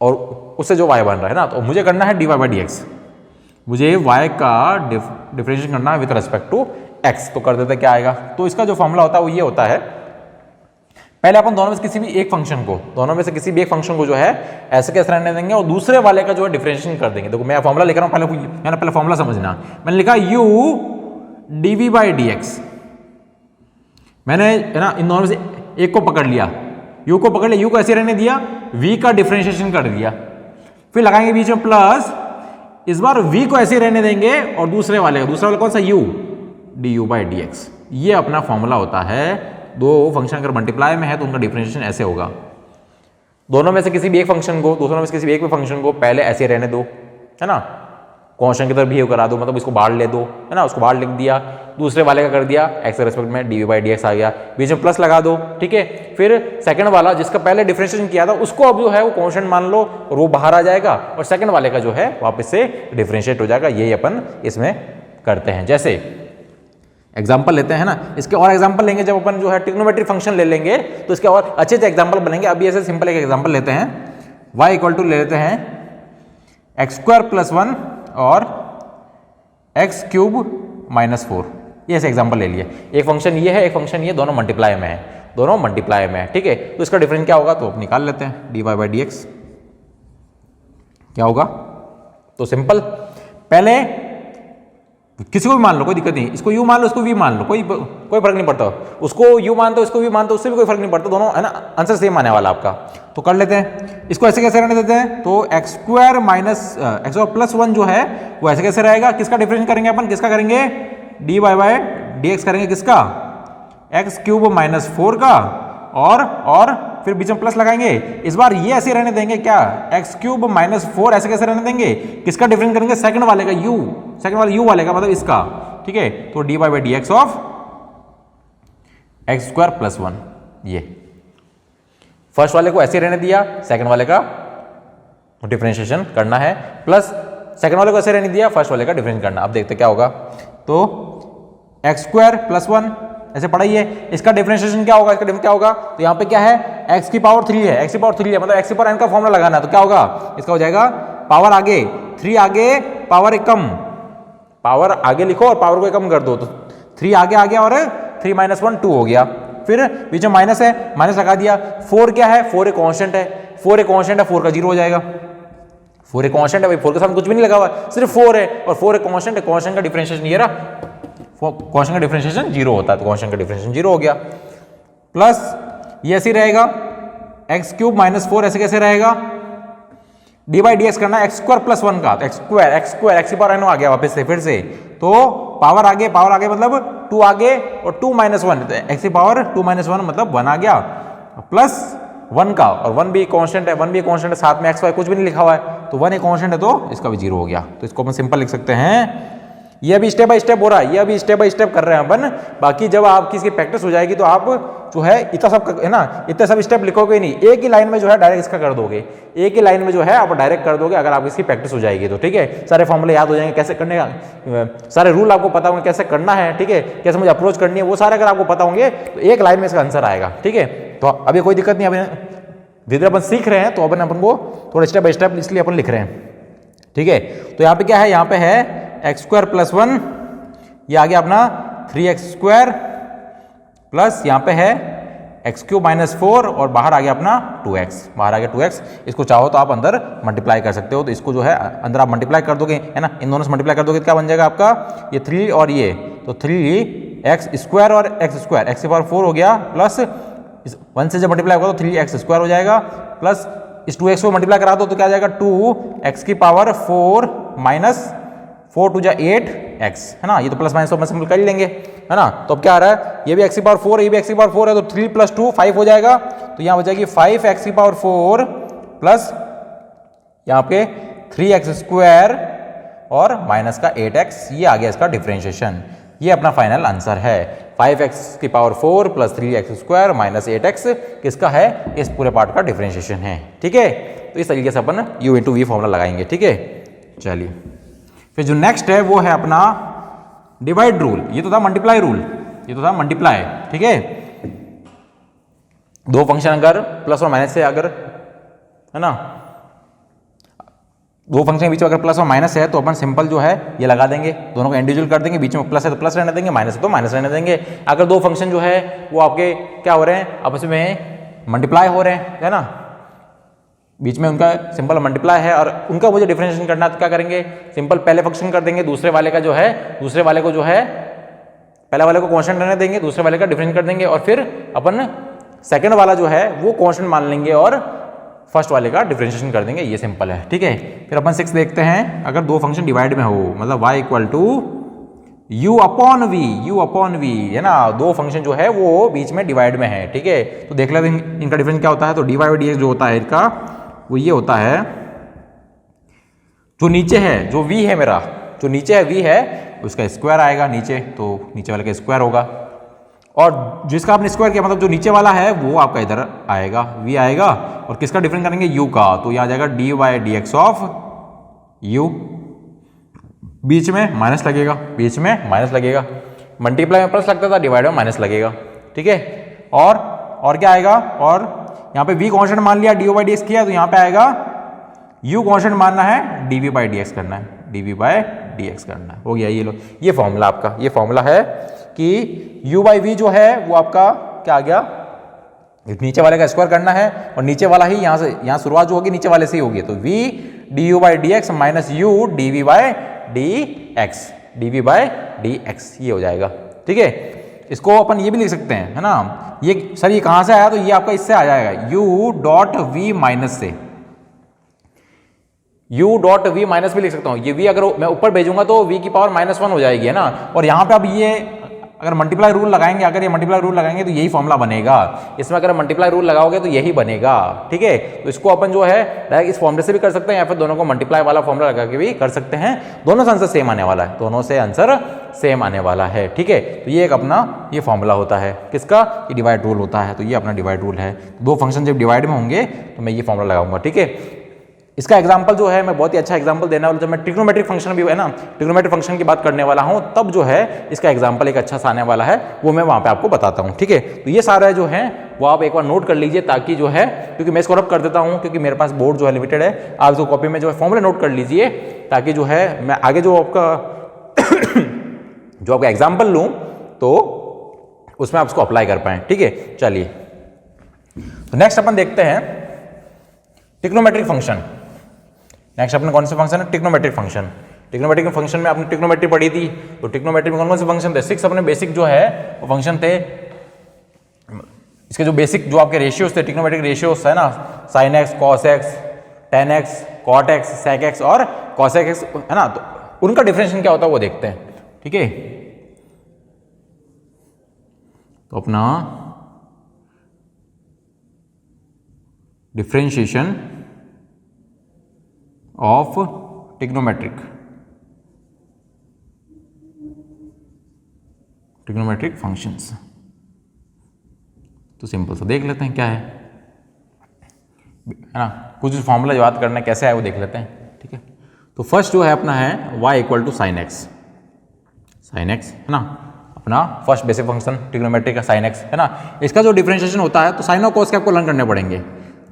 और उससे जो y बन रहा है ना, तो मुझे करना है dy बाई डी एक्स, मुझे y का डिफरेंशिएशन करना है विद रेस्पेक्ट टू x, तो कर देते क्या आएगा, तो इसका जो फॉर्मूला होता है वो ये होता है पहले अपन दोनों में से किसी भी एक फंक्शन को जो है ऐसे कैसे रहने देंगे और दूसरे वाले का जो है डिफरेंशिएशन कर देंगे। देखो मैं फॉर्मूला लिख रहा हूं, पहले फॉर्मूला समझना। मैंने लिखा u dv/dx, मैंने है ना इन दोनों में से एक को पकड़ लिया, u को ऐसे रहने दिया, v का डिफरेंशिएशन कर दिया, फिर लगाएंगे बीच में प्लस, इस बार v को ऐसे रहने देंगे और दूसरा वाला कौन सा u du/dx। ये अपना फॉर्मूला होता है। दो फंक्शन अगर मल्टीप्लाई में है तो उनका डिफरेंशिएशन ऐसे होगा। दोनों में से किसी भी एक फंक्शन को पहले ऐसे रहने दो, है ना, कांस्टेंट की तरफ बिहेव करा दो, मतलब इसको बाहर ले दो, है ना, उसको बाहर लिख दिया, दूसरे वाले का कर दिया x के रेस्पेक्ट में dv/dx आ गया, बीच में प्लस लगा दो, ठीक है। फिर सेकंड वाला जिसका पहले डिफरेंशिएशन किया था उसको अब जो है वो कांस्टेंट मान लो और वो बाहर आ जाएगा और सेकंड वाले का जो है वापस से डिफरेंशिएट हो जाएगा। यही अपन इसमें करते हैं। जैसे एग्जाम्पल लेते हैं ना, इसके और एग्जाम्पल लेंगे जब अपन जो है ट्रिग्नोमेट्रिक फंक्शन ले लेंगे तो इसके और अच्छे से एग्जाम्पल बनेंगे। अभी ऐसे सिंपल एक एग्जाम्पल लेते हैं, y = ले लेते हैं x² + 1 और x³ - 4। ये ऐसे एग्जाम्पल ले लिए। एक फंक्शन ये है, एक फंक्शन ये, दोनों मल्टीप्लाई में है, ठीक है। तो इसका डिफरेंस क्या होगा तो निकाल लेते हैं, dy/dx क्या होगा। तो सिंपल, पहले किसी को भी मान लो, कोई दिक्कत नहीं, इसको u मान लो, इसको v मान लो, कोई फर्क नहीं पड़ता, उसको u मानते हो, इसको v मानते हो, उससे भी कोई फर्क नहीं पड़ता, दोनों है ना आंसर सेम आने वाला आपका। तो कर लेते हैं, इसको ऐसे कैसे रहने देते हैं, तो x² - x1 जो है वो ऐसे कैसे रहेगा, किसका डिफरेंस करेंगे अपन, किसका करेंगे, dy/dx करेंगे, किसका, x³ - 4 का, और फिर बीच में प्लस लगाएंगे। इस बार ये ऐसे रहने देंगे, क्या, x³ - 4 ऐसे कैसे रहने देंगे, किसका डिफरेंस करेंगे, सेकंड वाले का u वाले का, मतलब इसका, ठीक है। तो dy/dx ऑफ x² + 1, ये फर्स्ट वाले को ऐसे रहने दिया, सेकंड वाले का डिफरेंशिएशन करना है, प्लस सेकंड वाले को ऐसे रहने दिया, फर्स्ट वाले का डिफरेंस करना। अब देखते क्या होगा। तो x² + 1 ऐसे पढ़ाई है, इसका डिफरेंशिएशन क्या होगा, इसका डिफरेंस क्या होगा, तो यहाँ पे क्या है, x³ है, मतलब x⁴n का फॉर्मूला लगाना है। तो क्या होगा, इसका हो जाएगा पावर आगे 3 आगे, पावर एक कम, पावर आगे लिखो और पावर को कम कर दो, तो 3 आगे आ गया और 3 - 1 2 हो गया। फिर बीच में माइनस है, माइनस लगा दिया। 4 क्या है, 4 एक कांस्टेंट है, 4 का 0 हो जाएगा। 4 एक कांस्टेंट है भाई, 4 के साथ कुछ भी नहीं लगा हुआ, सिर्फ 4 है और 4 एक कांस्टेंट है, कांस्टेंट का डिफरेंशिएशन ये रहा, कांस्टेंट का डिफरेंशिएशन 0 होता है, तो कांस्टेंट का डिफरेंशिएशन 0 हो गया। प्लस ये ऐसे रहेगा, x³ - 4 ऐसे कैसे रहेगा, dy/dx करना है x² + 1 का, तो x² आ गया वापस से, फिर से, तो पावर आगे मतलब 2 आगे और 2 - 1, x⁴ 2 - 1 मतलब 1 आ गया, प्लस 1 का, और 1 भी कांस्टेंट है, साथ में xy कुछ भी नहीं लिखा हुआ है, तो 1 एक कांस्टेंट है, तो इसका भी 0 हो गया। तो इसको अपन सिंपल लिख सकते हैं। ये अभी स्टेप बाय स्टेप हो रहा है, ये अभी स्टेप बाय स्टेप कर रहे हैं अपन, बाकी जब आपकी इसकी प्रैक्टिस हो जाएगी तो आप जो है इतना सब है ना, इतने सब स्टेप लिखोगे नहीं, एक ही लाइन में जो है डायरेक्ट इसका कर दोगे, एक ही लाइन में जो है आप डायरेक्ट कर दोगे अगर आप इसकी प्रैक्टिस हो जाएगी तो, ठीक है। सारे फॉर्मूले याद हो जाएंगे, कैसे करने का, सारे रूल आपको पता होंगे कैसे करना है, ठीक है, कैसे मुझे अप्रोच करनी है, वो सारे अगर आपको पता होंगे तो एक लाइन में इसका आंसर आएगा, ठीक है। तो अभी कोई दिक्कत नहीं, अभी धीरे धीरे अपन सीख रहे हैं, तो अपन को थोड़ा स्टेप बाय स्टेप इसलिए अपन लिख रहे हैं, ठीक है। तो यहाँ पे क्या है, यहाँ पे है x² + 1, ये आ गया अपना 3x² प्लस यहाँ पे है x³ - 4 और बाहर आ गया अपना 2x, इसको चाहो तो आप अंदर मल्टीप्लाई कर सकते हो, तो इसको जो है अंदर आप मल्टीप्लाई कर दोगे, है ना, इन दोनों से मल्टीप्लाई कर दोगे तो क्या बन जाएगा आपका, ये 3 और ये, तो 3x² और x⁴ हो गया, प्लस 1 से जब मल्टीप्लाई होगा तो 3x² हो जाएगा, प्लस इस 2x को मल्टीप्लाई करा दो तो क्या आ जाएगा, 2x⁴ - 4 × 8x, है ना, ये तो प्लस माइनस तो सिंपल कर ही लेंगे, है ना। तो अब क्या आ रहा है, ये भी x⁴ है, ये भी x⁴ है, तो 3 + 2 5 हो जाएगा, तो यहाँ हो जाएगी 5x⁴ प्लस यहाँ पे 3x² और माइनस का 8x, ये आ गया इसका डिफरेंशिएशन। ये अपना फाइनल आंसर है, 5x⁴ plus 3x² minus 8x किसका है, इस पूरे पार्ट का डिफरेंशिएशन है, ठीक है। तो इस तरीके से अपन u × v फॉर्मूला लगाएंगे, ठीक है। चलिए फिर जो नेक्स्ट है वो है अपना डिवाइड रूल, ये तो था मल्टीप्लाई रूल, ठीक है। दो फंक्शन अगर प्लस और माइनस से अगर, है ना, दो फंक्शन के बीच में अगर प्लस और माइनस है तो अपन सिंपल जो है ये लगा देंगे, दोनों को इंडिविजुअल कर देंगे, बीच में प्लस है तो प्लस रहने देंगे, माइनस है तो माइनस रहने देंगे। अगर दो फंक्शन जो है वो आपके क्या हो रहे हैं, आपस में मल्टीप्लाई हो रहे हैं, है ना, बीच में उनका सिंपल मल्टीप्लाई है और उनका मुझे डिफरेंशिएशन करना है तो क्या करेंगे, सिंपल पहले फंक्शन कर देंगे, दूसरे वाले का जो है, दूसरे वाले को जो है पहले वाले को कांस्टेंट रहने देंगे, दूसरे वाले का डिफरेंस कर देंगे और फिर अपन सेकंड वाला जो है वो कांस्टेंट मान लेंगे और फर्स्ट वाले का डिफरेंशिएशन कर देंगे। ये सिंपल है, ठीक है। फिर अपन 6 देखते हैं, अगर दो फंक्शन डिवाइड में हो, मतलब y equal to u upon v, है ना, दो फंक्शन जो है वो बीच में डिवाइड में है, ठीक है। तो देख लेते हैं इनका डिफरेंस क्या होता है। तो dy बाई dx जो होता है इनका वो ये होता है, जो नीचे है, जो v है मेरा, जो नीचे है v है उसका स्क्वायर आएगा नीचे, तो नीचे वाले का स्क्वायर होगा, और जिसका आपने स्क्वायर किया मतलब जो नीचे वाला है वो आपका इधर आएगा, v आएगा, और किसका डिफरेंस करेंगे, u का, तो यहाँ आ जाएगा dy by dx of u, बीच में माइनस लगेगा, बीच में माइनस लगेगा, मल्टीप्लाई में प्लस लगता था, डिवाइड में माइनस लगेगा, ठीक है। और क्या आएगा, और यहाँ पे v कांस्टेंट मान लिया, dy बाई dx किया, तो यहाँ पे आएगा u कांस्टेंट मानना है, dv बाई dx करना है, dv बाई dx करना है, हो गया। ये लो, ये फॉर्मूला आपका, ये फॉर्मूला है कि u बाई v जो है वो आपका क्या आ गया, नीचे वाले का स्क्वायर करना है और नीचे वाला ही यहाँ से, यहाँ शुरुआत जो होगी नीचे वाले से ही होगी, तो v du by dx minus u dv by dv by dx, ये हो जाएगा, ठीक है। इसको अपन ये भी लिख सकते हैं, है ना, ये सर ये कहाँ से आया, तो ये आपका इससे आ जाएगा u डॉट v माइनस से, u डॉट v माइनस भी लिख सकता हूँ, ये v अगर मैं ऊपर भेजूंगा तो v की पावर -1 हो जाएगी, है ना, और यहाँ पे अब ये अगर मल्टीप्लाई रूल लगाएंगे, अगर ये मल्टीप्लाई रूल लगाएंगे तो यही फॉर्मूला बनेगा, इसमें अगर मल्टीप्लाई रूल लगाओगे तो यही बनेगा, ठीक है। तो इसको अपन जो है डायरेक्ट इस फॉर्मूले से भी कर सकते हैं या फिर दोनों को मल्टीप्लाई वाला फॉर्मूला लगा के भी कर सकते हैं, दोनों से आंसर सेम आने वाला है, दोनों से आंसर सेम आने वाला है, ठीक है। तो ये एक अपना ये फॉर्मूला होता है किसका, ये डिवाइड रूल होता है, तो ये अपना डिवाइड रूल है, दो फंक्शन जब डिवाइड में होंगे तो मैं ये फॉर्मूला लगाऊंगा, ठीक है। इसका एग्जांपल जो है मैं बहुत ही अच्छा एग्जांपल देने वाला, जब मैं ट्रिग्नोमेट्रिक फंक्शन भी है ना, ट्रिग्नोमेट्रिक फंक्शन की बात करने वाला हूं तब जो है इसका एग्जांपल एक अच्छा सा आने वाला है, वो मैं वहां पे आपको बताता हूं, ठीक है। तो ये सारा जो है वो आप एक बार नोट कर लीजिए, ताकि जो है, क्योंकि मैं इसको रब कर देता हूं क्योंकि मेरे पास बोर्ड जो है लिमिटेड है, आप इसको कॉपी में जो है फॉर्मूले नोट कर लीजिए, ताकि जो है मैं आगे जो आपका एग्जाम्पल लूँ तो उसमें आप उसको अप्लाई कर पाए, ठीक है। चलिए तो नेक्स्ट अपन देखते हैं ट्रिग्नोमेट्रिक फंक्शन। नेक्स्ट अपने कौन से फंक्शन है, ट्रिग्नोमेट्रिक फंक्शन। ट्रिग्नोमेट्रिक फंक्शन में आपने ट्रिग्नोमेट्री पढ़ी थी, तो ट्रिग्नोमेट्री में कौन कौन से फंक्शन थे, 6 अपने बेसिक जो है वो फंक्शन थे। इसके जो बेसिक जो आपके रेशियोज थे, ट्रिग्नोमेट्रिक रेशियोज है ना, sine X, cos X, tan X, cot X, sec X और कॉसेक एक्स, है ना, तो उनका डिफरेंशिएशन क्या होता है वो देखते हैं, ठीक है। तो अपना डिफरेंशिएशन ऑफ ट्रिग्नोमेट्रिक फंक्शंस, तो सिंपल सा देख लेते हैं क्या है ना, कुछ फॉर्मूला याद करना है कैसे है वो देख लेते हैं, ठीक है। तो फर्स्ट जो है अपना है y equal to sine X, है ना, अपना फर्स्ट बेसिक फंक्शन ट्रिग्नोमेट्री का साइन एक्स, है ना। इसका जो डिफरेंशिएशन होता है तो साइन और कॉस के आपको लर्न करने पड़ेंगे,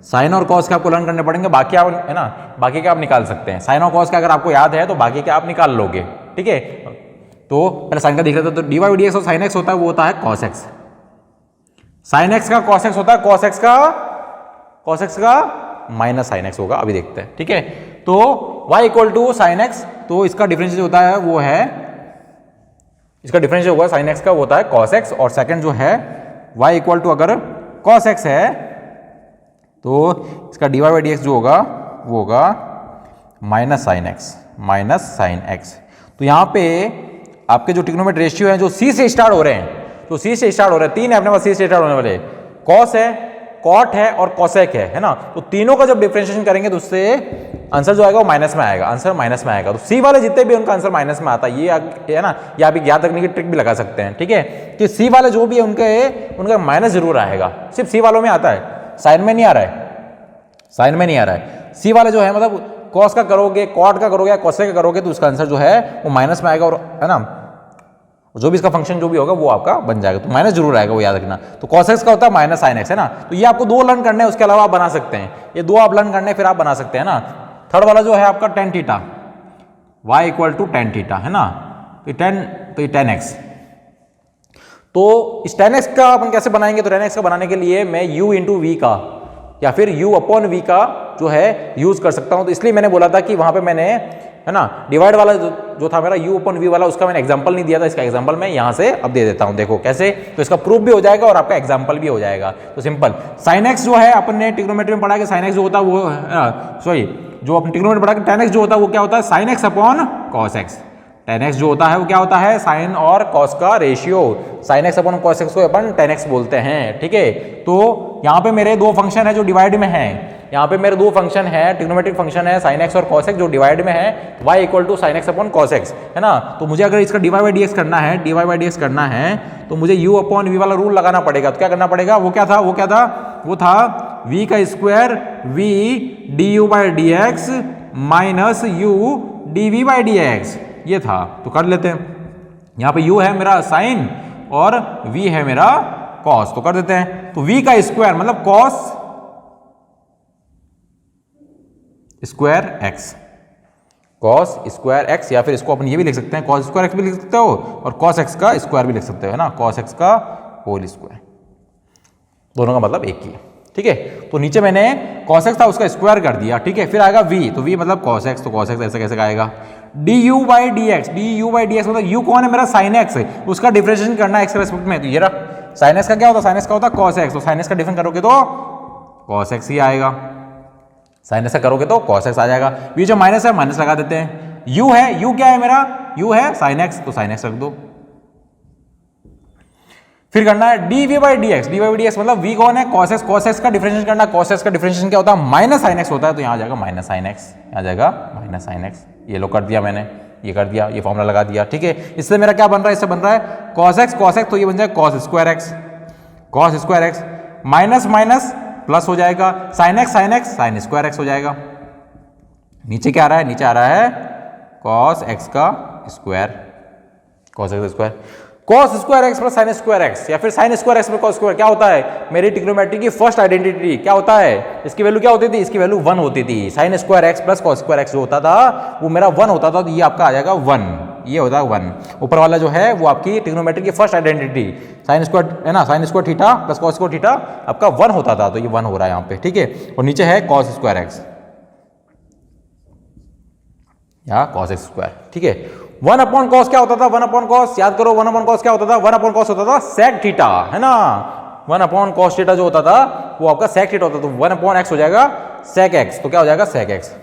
साइन और कॉस के आपको लर्न करने पड़ेंगे, बाकी आप, है ना, बाकी के आप निकाल सकते हैं, साइन और कॉस का अगर आपको याद है तो बाकी के आप निकाल लोगे, ठीक है। तो पहले साइन का देख लेते हैं, तो डी वाई डी एक्स और साइन एक्स होता है वो होता है कॉस एक्स, साइन एक्स का कॉस एक्स होता है, कॉस एक्स का माइनस साइन एक्स होगा, अभी देखते हैं, ठीक है। तो y equal to sine X, तो इसका डिफरेंशियल होता है वो है, इसका डिफरेंशियल होगा साइन एक्स का वो होता है कॉस एक्स, और सेकंड जो है y इक्वल टू अगर कॉस एक्स है तो इसका D Y by D X जो होगा वो होगा माइनस साइन एक्स, तो यहाँ पे आपके जो ट्रिग्नोमेट्रिक रेशियो है जो c से स्टार्ट हो रहे हैं, तो c से स्टार्ट हो रहे हैं, तीन है अपने पास c से स्टार्ट होने वाले, कॉस है, कॉट है और कॉसेक है ना, तो तीनों का जब डिफरेंशिएशन करेंगे तो उससे आंसर जो आएगा वो माइनस में आएगा, आंसर माइनस में आएगा। तो सी वाले जितने भी उनका आंसर माइनस में आता है, ये है ना, ये आप याद रखने की ट्रिक भी लगा सकते हैं, ठीक है, कि सी वाले जो भी है उनका माइनस जरूर आएगा, सिर्फ सी वालों में आता है, साइन में नहीं आ रहा है, सी वाले जो है मतलब कॉस का करोगे, कॉट का करोगे या कॉसेक का करोगे तो उसका आंसर जो है वो माइनस में आएगा, और है ना जो भी इसका फंक्शन जो भी होगा वो आपका बन जाएगा, तो माइनस जरूर आएगा वो याद रखना। तो cos x का होता है माइनस साइन एक्स, है ना, तो ये आपको दो लर्न करने हैं, उसके अलावा आप बना सकते हैं, ये दो आप लर्न करने फिर आप बना सकते हैं ना। थर्ड वाला जो है आपका tan theta, y equal to tan theta, है ना, तो ये टेन एक्स, तो इस tan x का अपन कैसे बनाएंगे, तो tan x का बनाने के लिए मैं u इंटू वी का या फिर u अपॉन वी का जो है यूज कर सकता हूं। तो इसलिए मैंने बोला था कि वहां पे मैंने, है ना, डिवाइड वाला जो था मेरा u अपॉन वी वाला, उसका मैंने एग्जांपल नहीं दिया था। इसका एग्जांपल मैं यहां से अब दे देता हूं। देखो कैसे, तो इसका प्रूफ भी हो जाएगा और आपका एग्जांपल भी हो जाएगा। तो सिंपल, sin x जो है अपन ने ट्रिग्नोमेट्री में पढ़ा कि sin x जो होता है वो, सॉरी, जो अपन ट्रिग्नोमेट्री में पढ़ा कि tan x जो होता है वो क्या होता है, sin x upon cos x। tan x जो होता है वो क्या होता है, sin और cos का ratio. sin x upon cos x को अपन tan x बोलते हैं, ठीक है। तो यहाँ पे मेरे दो फंक्शन है जो डिवाइड में है, यहाँ पे मेरे दो फंक्शन है, ट्रिग्नोमेट्रिक फंक्शन है sin x और cos x जो डिवाइड में है, y equal to sin x upon cos x, है ना। तो मुझे अगर इसका dy बाई dx करना है, dy बाई dx करना है, तो मुझे u अपॉन v वाला रूल लगाना पड़ेगा। तो क्या करना पड़ेगा, वो क्या था, वो था v का square v du by dx minus u dv by dx, ये था। तो कर लेते हैं, यहाँ पे u है मेरा sin और v है मेरा cos, तो कर देते हैं। तो v का स्क्वायर मतलब cos square x, cos square x, या फिर इसको अपन ये भी लिख सकते हैं, cos स्क्वायर x भी लिख सकते हो और cos x का स्क्वायर भी लिख सकते हो, है ना, cos x का होल स्क्वायर, दोनों का मतलब एक ही है, ठीक है। तो नीचे मैंने cos x था उसका स्क्वायर कर दिया, ठीक है। फिर आएगा v, तो v मतलब cos x, तो cos x ऐसे कैसे आएगा, du by dx, du by dx मतलब u कौन है मेरा, sin x, उसका डिफरेंशिएशन करना है x के रेस्पेक्ट में। तो ये रहा sin x का क्या होता है, sin x का होता है cos x, तो sin x का डिफरेंस करोगे तो cos x ही आएगा, sin x का करोगे तो cos x आ जाएगा। ये जो माइनस है माइनस लगा देते हैं, u है, u क्या है मेरा, u है sin x, तो sin x रख दो। फिर करना है dv by dx, dv by dx मतलब v कौन है, cos x, cos x का डिफरेंशिएशन करना, cos x का डिफरेंशिएशन क्या होता है, माइनस sin x होता है, तो यहाँ आ जाएगा माइनस sin x, आ जाएगा माइनस sin x। ये लो कर दिया मैंने, ये कर दिया, ये फॉर्मूला लगा दिया, ठीक है। इससे मेरा क्या बन रहा है, इससे बन रहा है cos x, तो ये बन जाएगा cos square x, minus minus plus हो जाएगा, sin x sin square x हो जाएगा। नीचे क्या आ रहा है, नीचे आ रहा है cos x का square, cos x square, cos square x plus sin square x, या फिर sin स्क्वायर x में cos स्क्वायर, क्या होता है, मेरी ट्रिग्नोमेट्री की फर्स्ट आइडेंटिटी क्या होता है, इसकी वैल्यू क्या होती थी, इसकी वैल्यू 1 होती थी। sin square x plus cos square x जो होता था वो मेरा 1 होता था, तो ये आपका आ जाएगा 1, ये होता है 1। ऊपर वाला जो है वो आपकी ट्रिग्नोमेट्री की फर्स्ट आइडेंटिटी sin स्क्वायर, है ना, sin square theta plus cos square theta आपका 1 होता था, तो ये 1 हो रहा है यहाँ पे, ठीक है। और नीचे है cos स्क्वायर x या cos x स्क्वायर, ठीक है। 1 अपॉन कॉस क्या होता था, 1 अपॉन कॉस याद करो, 1 अपॉन कॉस क्या होता था, 1 अपॉन कॉस होता था सेक थीटा, है ना। 1 अपॉन कॉस थीटा जो होता था वो आपका सेक थीटा होता था, तो 1 अपॉन एक्स हो जाएगा सेक एक्स, तो क्या हो जाएगा सेक एक्स,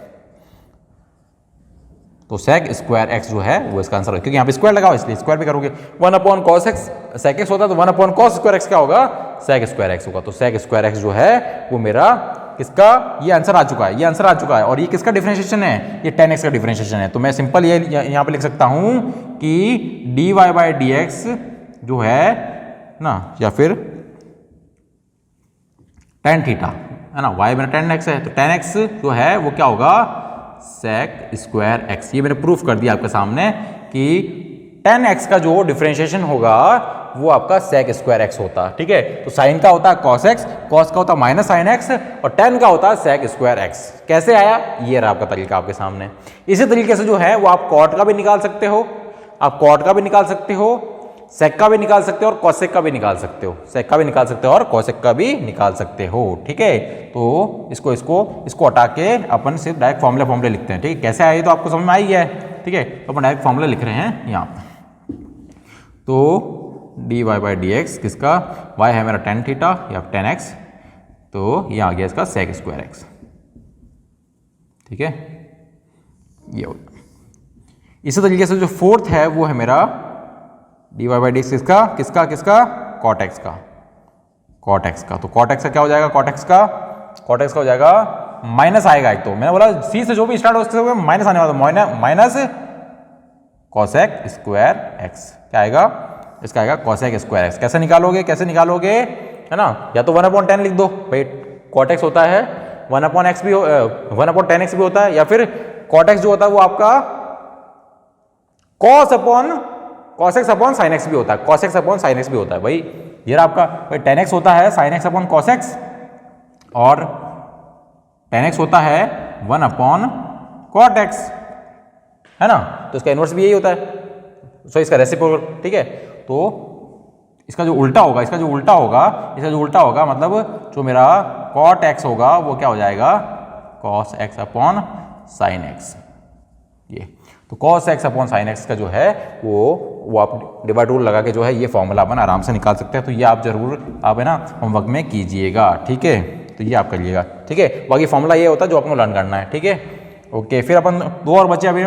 तो सेक स्क्वायर एक्स जो है वो इसका आंसर है, क्योंकि यहाँ पे स्क्वायर लगाओ इसलिए स्क्वायर भी करोगे। 1 upon cos X sec X होता है, तो 1 अपॉन कॉस स्क्वायर एक्स क्या होगा, सेक स्क्वायर एक्स होगा। तो सेक स्क्वायर एक्स जो है वो मेरा किसका, ये आंसर आ चुका है, ये आंसर आ चुका है। और ये किसका डिफरेंशिएशन है, ये tan x का डिफरेंशिएशन है। तो मैं सिंपल ये यहाँ पे लिख सकता हूँ कि dy बाई dx जो है ना, या फिर tan थीटा, है ना, y मेरा tan x है, तो tan x जो है वो क्या होगा, सेक स्क्वायर x। ये मैंने प्रूफ कर दिया आपके सामने कि tan x का जो डिफरेंशिएशन होगा वो आपका सेक स्क्वायर x होता है, ठीक है। तो साइन का होता है cos x, cos का होता है माइनस साइन x, और tan का होता है सेक स्क्वायर x। कैसे आया, ये रहा आपका तरीका आपके सामने। इसी तरीके से जो है वो आप cot का भी निकाल सकते हो, आप cot का भी निकाल सकते हो, सेक का भी निकाल सकते हो और cosec का भी निकाल सकते हो, सेक का भी निकाल सकते हो और cosec का भी निकाल सकते हो, ठीक है। तो इसको हटा के अपन सिर्फ डायरेक्ट फॉर्मूले लिखते हैं, ठीक है। कैसे आए तो आपको समझ में आई है, ठीक है। तो अपन डायरेक्ट फॉर्मूला लिख रहे हैं यहाँ पे। तो dy बाई dx किसका, y है मेरा tan थीटा या tan x, तो ये आ गया इसका सेक स्क्वायर x, ठीक है। ये हो, इसी तरीके से जो फोर्थ है वो है मेरा dy बाई dx किसका cot x का, तो cot x का क्या हो जाएगा, cot x का हो जाएगा माइनस आएगा एक, तो मैंने बोला c से जो भी स्टार्ट होता है माइनस आने वाला, माइनस cosec स्क्वायर x, क्या आएगा, इसका आएगा cosec स्क्वायर x। कैसे निकालोगे, है ना, या तो 1/10 लिख दो भाई, cot x होता है 1/x भी 1/tan x भी होता है, या फिर cot x जो होता है वो आपका cos x upon sin x भी होता है, cos x upon sin x भी होता है भाई। ये रहा आपका भाई, tan x होता है sin x upon cos x और tan x होता है 1/cot x, है ना। तो इसका इनवर्स भी यही होता है, सो इसका रेसिप्रोकल, ठीक है। तो इसका जो उल्टा होगा मतलब जो मेरा cot x होगा वो क्या हो जाएगा, cos x upon sin x। ये तो cos x upon sin x का जो है वो आप डिवाइड रूल लगा के जो है ये फॉर्मूला अपन आराम से निकाल सकते हैं। तो ये आप जरूर आप है ना होमवर्क में कीजिएगा, ठीक है। तो ये आप करिएगा, ठीक है। बाकी फॉर्मूला ये होता है जो आपको लर्न करना है, ठीक है। ओके, फिर अपन दो और बचे अभी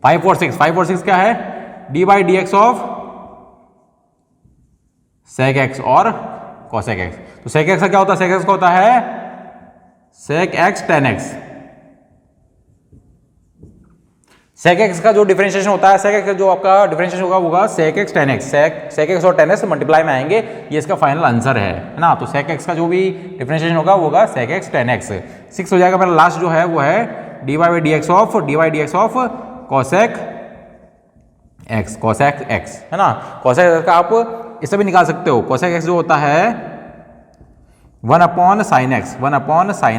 5 और 6 क्या है, D by D X of sec x और cosec x। तो sec x का क्या होता है, sec x का होता है sec x tan x। sec x का जो डिफरेंशिएशन होता है, sec x का जो आपका डिफरेंशिएशन होगा sec x tan x। sec x और tan x मल्टीप्लाई में आएंगे, ये इसका फाइनल आंसर है ना। तो sec x का जो भी डिफरेंशिएशन होगा sec x tan x। 6 हो जाएगा मेरा लास्ट जो है वो है dy by D X of cosec x है ना। cosec x का आप इससे भी निकाल सकते हो। cosec x जो होता है 1 अपॉन साइन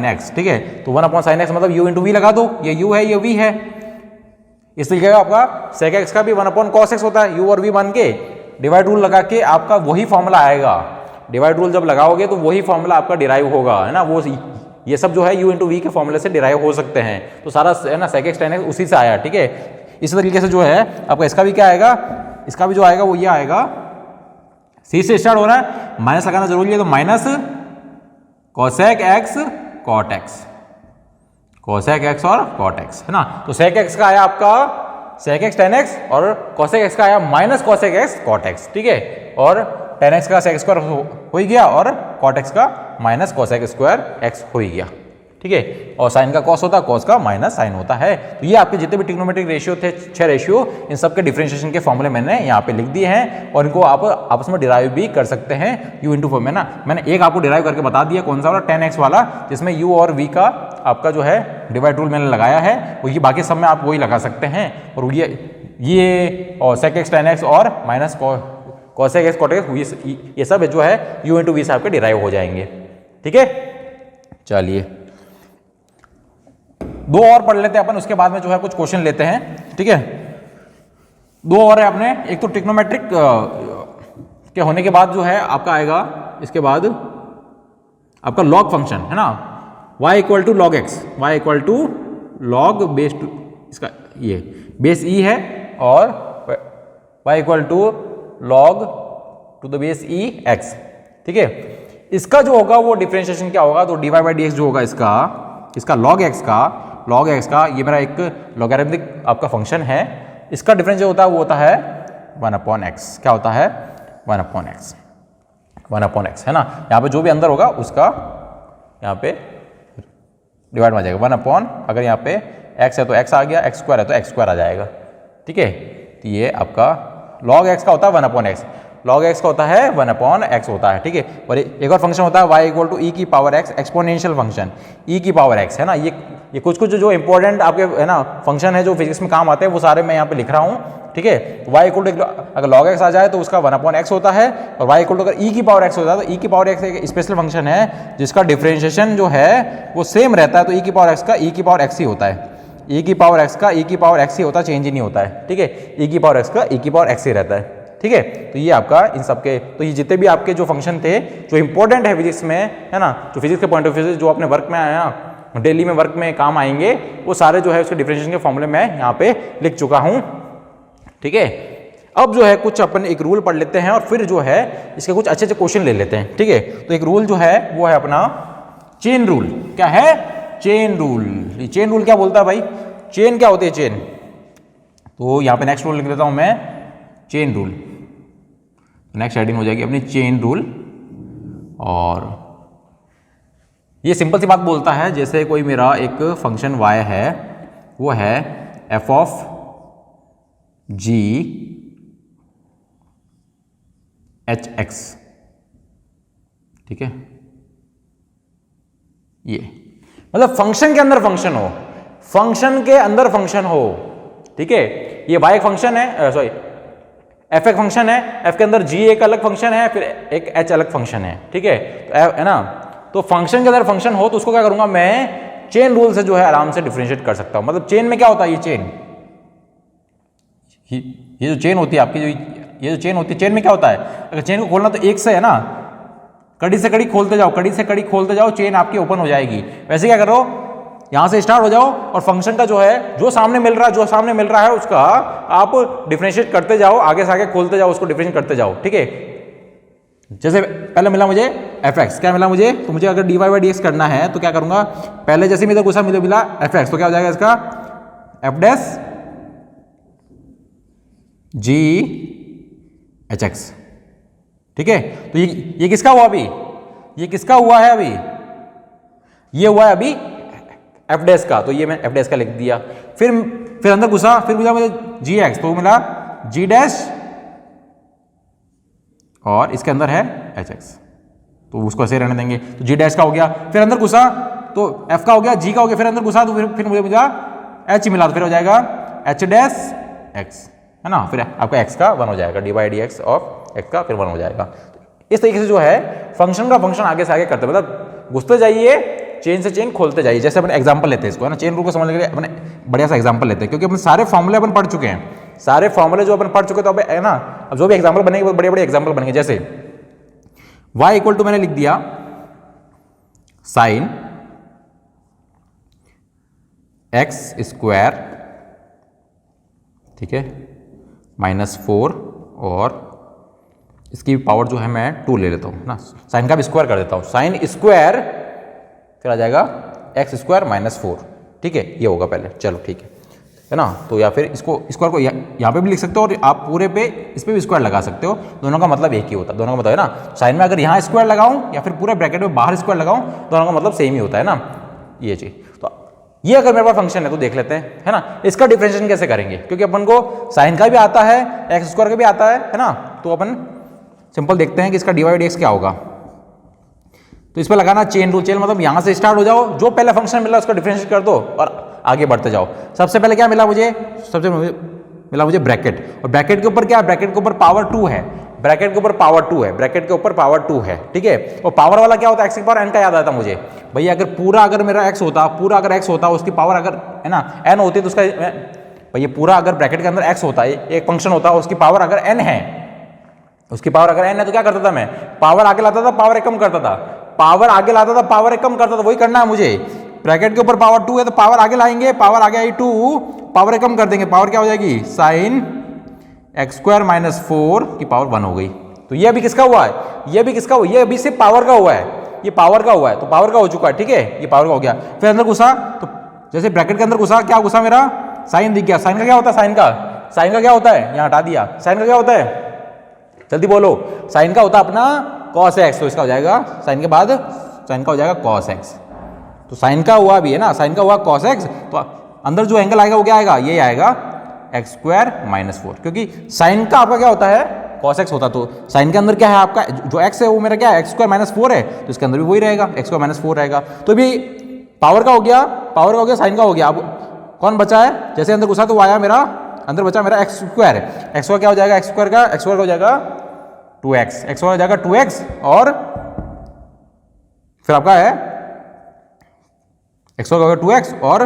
एक्स, ठीक है। तो 1 अपॉन साइन एक्स मतलब u इंटू वी लगा दो, ये u है ये v है, इसलिए आपका sec x का भी 1 अपॉन cos x होता है, u और v बन के डिवाइड रूल लगा के आपका वही फॉर्मूला आएगा। डिवाइड रूल जब लगाओगे तो वही फॉर्मूला आपका डिराइव होगा, है ना। वो ये सब जो है u इंटू वी के फॉर्मूले से डिराइव हो सकते हैं। तो सारा है ना sec x tan x उसी से आया, ठीक है। इसी तरीके से जो है आपका इसका भी क्या आएगा, इसका भी जो आएगा वो ये आएगा, सी से स्टार्ट हो रहा है, माइनस लगाना जरूरी है, तो minus cosec x cot x, cosec x और cot x, है ना। तो sec x का आया आपका sec x tan x और cosec x का आया minus cosec x cot x, ठीक है। और tan x का sec स्क्वायर हो ही गया और cot x का माइनस cosec स्क्वायर x हो ही गया, ठीक है। और साइन का कॉस होता है, कॉस का माइनस साइन होता है। तो ये आपके जितने भी ट्रिग्नोमेट्रिक रेशियो थे 6 रेशियो, इन सब के डिफरेंशिएशन के फॉर्मूले मैंने यहाँ पे लिख दिए हैं और इनको आप आपस में डिराइव भी कर सकते हैं u इंटू फॉर्म में ना। मैंने एक आपको डिराइव करके बता दिया, कौन सा वाला, tan x वाला, जिसमें u और v का आपका जो है डिवाइड रूल मैंने लगाया है, वो ये बाकी सब में आप वही लगा सकते हैं। और ये और sec x tan x और minus cosec x cot x, ये सब जो है u इंटू वी से आपके डिराइव हो जाएंगे, ठीक है। चलिए दो और पढ़ लेते हैं अपन, उसके बाद में जो है कुछ क्वेश्चन लेते हैं, ठीक है। दो और है अपने, एक तो ट्रिग्नोमेट्रिक के होने के बाद जो है आपका आएगा, इसके बाद आपका लॉग फंक्शन है ना, y equal to log X, y equal to log base two, इसका ये बेस e है, और y equal to log to the base e x, ठीक है। इसका जो होगा वो डिफरेंशिएशन क्या होगा, तो dy बाई डी एक्स जो होगा इसका लॉग एक्स का ये मेरा एक लॉगरिथमिक आपका फंक्शन है, इसका डिफरेंस जो होता है वो होता है 1 अपॉन एक्स। क्या होता है, 1 अपॉन एक्स, है ना। यहाँ पे जो भी अंदर होगा उसका यहाँ पे डिवाइड में आ जाएगा 1 अपॉन, अगर यहाँ पे x है तो x आ गया, x स्क्वायर है तो x स्क्वायर आ जाएगा, ठीक है। तो ये आपका लॉग एक्स का होता है 1 अपॉन एक्स, लॉग एक्स का होता है 1 अपॉन एक्स होता है, ठीक है। और एक और फंक्शन होता है y इक्वल टू ई की power x, exponential function e की पावर x, है ना। ये कुछ जो इंपॉर्टेंट आपके है ना फंक्शन है जो फिजिक्स में काम आते हैं वो सारे मैं यहाँ पे लिख रहा हूँ, ठीक है। तो y इक्वल टू अगर लॉग एक्स आ जाए तो उसका 1 अपॉन एक्स होता है, और y इक्वल टू अगर e की पावर x होता है तो e की पावर x एक स्पेशल फंक्शन है जिसका डिफरेंशिएशन जो है वो सेम रहता है, तो e की पावर x का e की पावर x ही होता है, e की पावर x का e की पावर x ही होता है, चेंज ही नहीं होता है, ठीक है। e की पावर x का e की पावर x ही रहता है, ठीक है। तो ये आपका इन सब के, तो ये जितने भी आपके जो फंक्शन थे जो इंपॉर्टेंट है फिजिक्स में, है ना, जो फिजिक्स के पॉइंट ऑफ व्यू से जो अपने वर्क में आया, डेली में वर्क में काम आएंगे, वो सारे जो है उसके डिफरेंशिएशन के फॉर्मूले मैं यहाँ पे लिख चुका हूँ, ठीक है। अब जो है कुछ अपन एक रूल पढ़ लेते हैं और फिर जो है इसके कुछ अच्छे क्वेश्चन ले लेते हैं, ठीक है। तो एक रूल जो है वो है अपना चेन रूल। क्या है, चेन रूल। चेन रूल क्या बोलता है भाई, चेन क्या होती है, चेन। तो यहाँ पे नेक्स्ट रूल लिख देता हूँ मैं, चेन रूल। नेक्स्ट हेडिंग हो जाएगी अपनी चेन रूल, और ये सिंपल सी बात बोलता है, जैसे कोई मेरा एक फंक्शन y है, वो है f of g h x, ठीक है। ये मतलब फंक्शन के अंदर फंक्शन हो, फंक्शन के अंदर फंक्शन हो, ठीक है। ये y एक फंक्शन है, सॉरी f एक फंक्शन है, f के अंदर g एक अलग फंक्शन है, फिर एक h अलग फंक्शन है, ठीक है। तो है ना, तो फंक्शन के अंदर फंक्शन हो तो उसको क्या करूंगा मैं, चेन रूल से जो है आराम से डिफरेंशिएट कर सकता हूं। मतलब चेन में क्या होता है, ये चेन, ये जो चेन होती है आपकी, जो ये जो चेन होती है, चेन में क्या होता है, अगर चेन को खोलना तो एक से है ना, कड़ी से कड़ी खोलते जाओ, कड़ी से कड़ी खोलते जाओ, चेन आपकी ओपन हो जाएगी। वैसे क्या करो, यहां से स्टार्ट हो जाओ और फंक्शन का जो है, जो सामने मिल रहा है उसका आप डिफरेंशिएट करते जाओ, आगे से आगे खोलते जाओ, उसको डिफरेंशिएट करते जाओ, ठीक है। जैसे पहले मिला मुझे fx, क्या मिला मुझे, तो मुझे अगर dy बाई dx करना है तो क्या करूंगा, पहले जैसे मुझे गुस्सा मिला fx, तो क्या हो जाएगा इसका f डैश g hx, ठीक है। तो ये किसका हुआ अभी, ये किसका हुआ है अभी, ये हुआ है अभी f डैश का, तो ये मैं f डैश का लिख दिया। फिर अंदर घुसा, फिर मिला मुझे gx, तो मिला g डैश और इसके अंदर है hx, तो उसको ऐसे रहने देंगे, तो g डैश का हो गया। फिर अंदर घुसा तो f का हो गया, g का हो गया, फिर अंदर घुसा तो फिर मुझे मिला h मिला, तो फिर हो जाएगा h डैश x, है ना। फिर आपका x का 1 हो जाएगा, D by D X of x का फिर 1 हो जाएगा। इस तरीके से जो है फंक्शन का फंक्शन आगे से आगे करते, मतलब घुसते जाइए, चेन से चेन खोलते जाइए। जैसे अपन एग्जांपल लेते हैं इसको, है ना, चेन रूल को समझने के लिए अपन बढ़िया सा एग्जांपल लेते हैं, क्योंकि अपन सारे फॉर्मूले अपन पढ़ चुके हैं, सारे फॉर्मूले जो अपन पढ़ चुके, तो अब है ना, अब जो भी एग्जांपल बनेंगे वो बड़े बड़े एग्जांपल बनेंगे। जैसे y इक्वल टू मैंने लिख दिया साइन x स्क्वायर, ठीक है, -4 और इसकी पावर जो है मैं 2 ले लेता हूँ ना, साइन का भी स्क्वायर कर देता हूँ, साइन स्क्वायर फिर आ जाएगा x स्क्वायर -4, ठीक है, ये होगा पहले, चलो ठीक है ना। तो या फिर इसको स्क्वायर को यहाँ पे भी लिख सकते हो और आप पूरे पे इस पे भी स्क्वायर लगा सकते हो, दोनों का मतलब एक ही होता है, दोनों का मतलब है ना, साइन में अगर यहाँ स्क्वायर लगाऊं या फिर पूरे ब्रैकेट में बाहर स्क्वायर लगाऊं, दोनों का मतलब सेम ही होता है ना, ये चीज। तो ये अगर मेरे पास फंक्शन है तो देख लेते हैं, है ना, इसका डिफरेंशिएशन कैसे करेंगे, क्योंकि अपन को साइन का भी आता है, एक्स स्क्वायर का भी आता है ना, तो अपन सिंपल देखते हैं कि इसका dy बाई dx क्या होगा। तो इस पर लगाना चेन रूल, चेन मतलब यहां से स्टार्ट हो जाओ, जो पहला फंक्शन मिला उसका डिफरेंशिएट कर दो और आगे बढ़ते जाओ। सबसे पहले क्या मिला मुझे, सबसे मिला मुझे ब्रैकेट, और ब्रैकेट के ऊपर क्या है, ब्रैकेट के ऊपर पावर 2 है, ब्रैकेट के ऊपर पावर 2 है, ब्रैकेट के ऊपर पावर 2 है, ठीक है। और पावर वाला क्या होता है, x की पावर n का याद आता मुझे, भैया अगर पूरा अगर मेरा x होता, पूरा अगर x होता, उसकी पावर अगर है ना n होती, तो उसका भैया पूरा अगर ब्रैकेट के अंदर x होता है, एक फंक्शन होता, उसकी पावर अगर n है, उसकी पावर अगर n है, तो क्या करता था मैं, पावर आगे लाता था, पावर एक कम करता था, पावर आगे लाता था, पावर एक कम करता था, वही करना है मुझे। ब्रैकेट के ऊपर पावर 2 है तो पावर आगे लाएंगे, पावर आगे आई 2, पावर एक कम कर देंगे, पावर क्या हो जाएगी, साइन x स्क्वायर -4 की पावर 1 हो गई। तो ये अभी किसका हुआ है, ये अभी किसका हुआ, ये अभी सिर्फ पावर का हुआ है, ये पावर का हुआ है, तो पावर का हो चुका है, ठीक है, ये पावर का हो गया। फिर अंदर घुसा, तो जैसे ब्रैकेट के अंदर घुसा, क्या घुसा मेरा, साइन दिख गया। साइन का क्या होता है, साइन का क्या होता है, यहाँ हटा दिया, साइन का क्या होता है, जल्दी बोलो, साइन का होता है अपना cos x, तो इसका हो जाएगा साइन के बाद साइन का हो जाएगा cos x, तो साइन का हुआ भी है ना, साइन का हुआ cos x, तो अंदर जो एंगल आएगा वो क्या आएगा, ये आएगा x स्क्वायर -4, क्योंकि साइन का आपका क्या होता है, cos x होता, तो साइन के अंदर क्या है आपका, जो x है वो मेरा क्या है, x स्क्वायर -4 है, तो इसके अंदर भी वही रहेगा, x स्क्वायर -4 रहेगा। तो भी पावर का हो गया, पावर का हो गया, साइन का हो गया, अब कौन बचा है, जैसे अंदर घुसा तो वो आया मेरा, अंदर बचा मेरा x स्क्वायर, x स्क्वायर क्या हो जाएगा, x स्क्वायर का हो जाएगा 2x, x हो जाएगा 2x, और फिर आपका है x हो जाएगा 2x और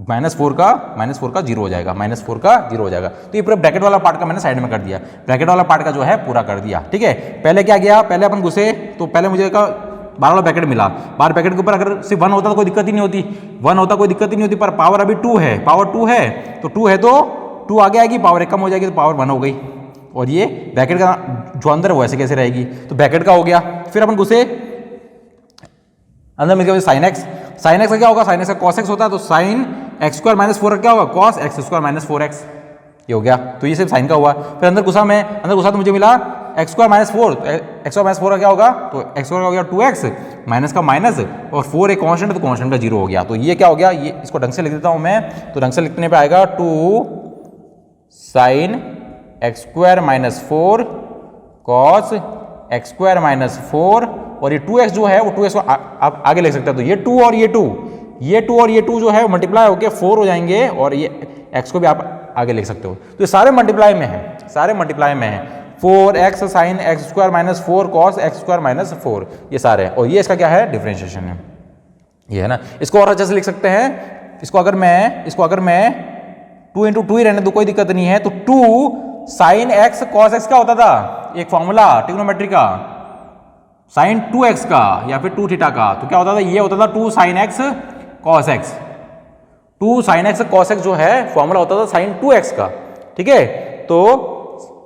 -4 का 0 हो जाएगा, -4 का 0 हो जाएगा। तो ये पूरा ब्रैकेट वाला पार्ट का मैंने साइड में कर दिया, ब्रैकेट वाला पार्ट का जो है पूरा कर दिया, ठीक है। पहले क्या गया, पहले अपन घुसे तो पहले मुझे का बाहर वाला ब्रैकेट मिला, बाहर ब्रैकेट के ऊपर अगर सिर्फ 1 होता तो कोई दिक्कत ही नहीं होती, 1 होता कोई दिक्कत ही नहीं होती, पर पावर अभी 2 है, पावर 2 है, तो 2 है तो 2 आगे आएगी, पावर एक कम हो जाएगी, तो पावर 1 हो गई, और ये ब्रैकेट का जो अंदर है वो ऐसे कैसे रहेगी, तो ब्रैकेट का हो गया। फिर अपन घुसे अंदर मिल गया साइन एक्स, साइन एक्स का क्या होगा, साइन एक्स का cos x होता है, तो साइन x स्क्वायर -4 का क्या होगा, cos x स्क्वायर -4x, ये हो गया। तो ये सिर्फ साइन का हुआ। फिर अंदर घुसा मैं, अंदर घुसा तो मुझे मिला x स्क्वायर -4, x स्क्वायर -4 का क्या होगा, तो x स्क्वायर का हो गया 2x, माइनस का माइनस, और 4 एक कॉन्स्टेंट, तो कॉन्स्टेंट का 0 हो गया। तो ये क्या हो गया, ये इसको ढंग से लिख देता हूं मैं, तो ढंग से लिखने पे आएगा 2 sine x square -4 cos x square -4, और ये 2x जो है वो 2x को आप आगे लिख सकते हैं, तो ये 2 और ये 2, ये 2 और ये 2 जो है मल्टीप्लाई होकर 4 हो जाएंगे, और ये x को भी आप आगे लिख सकते हो। तो ये सारे मल्टीप्लाई में है, सारे मल्टीप्लाई में है, 4x sine x square -4 cos x square -4, ये सारे हैं, और ये इसका क्या है, डिफरेंशिएशन है, ये है ना। इसको और अच्छे से लिख सकते हैं, इसको अगर मैं 2 × 2 ही रहने दो, कोई दिक्कत नहीं है, तो 2 साइन एक्स कॉस एक्स का होता था एक फॉर्मूला ट्रिग्नोमेट्री का, साइन 2x का या फिर 2 थीटा का, तो क्या होता था, ये होता था 2 sign X cos x. 2 sign X cos x जो है फॉर्मूला होता था साइन 2x का, ठीक है। तो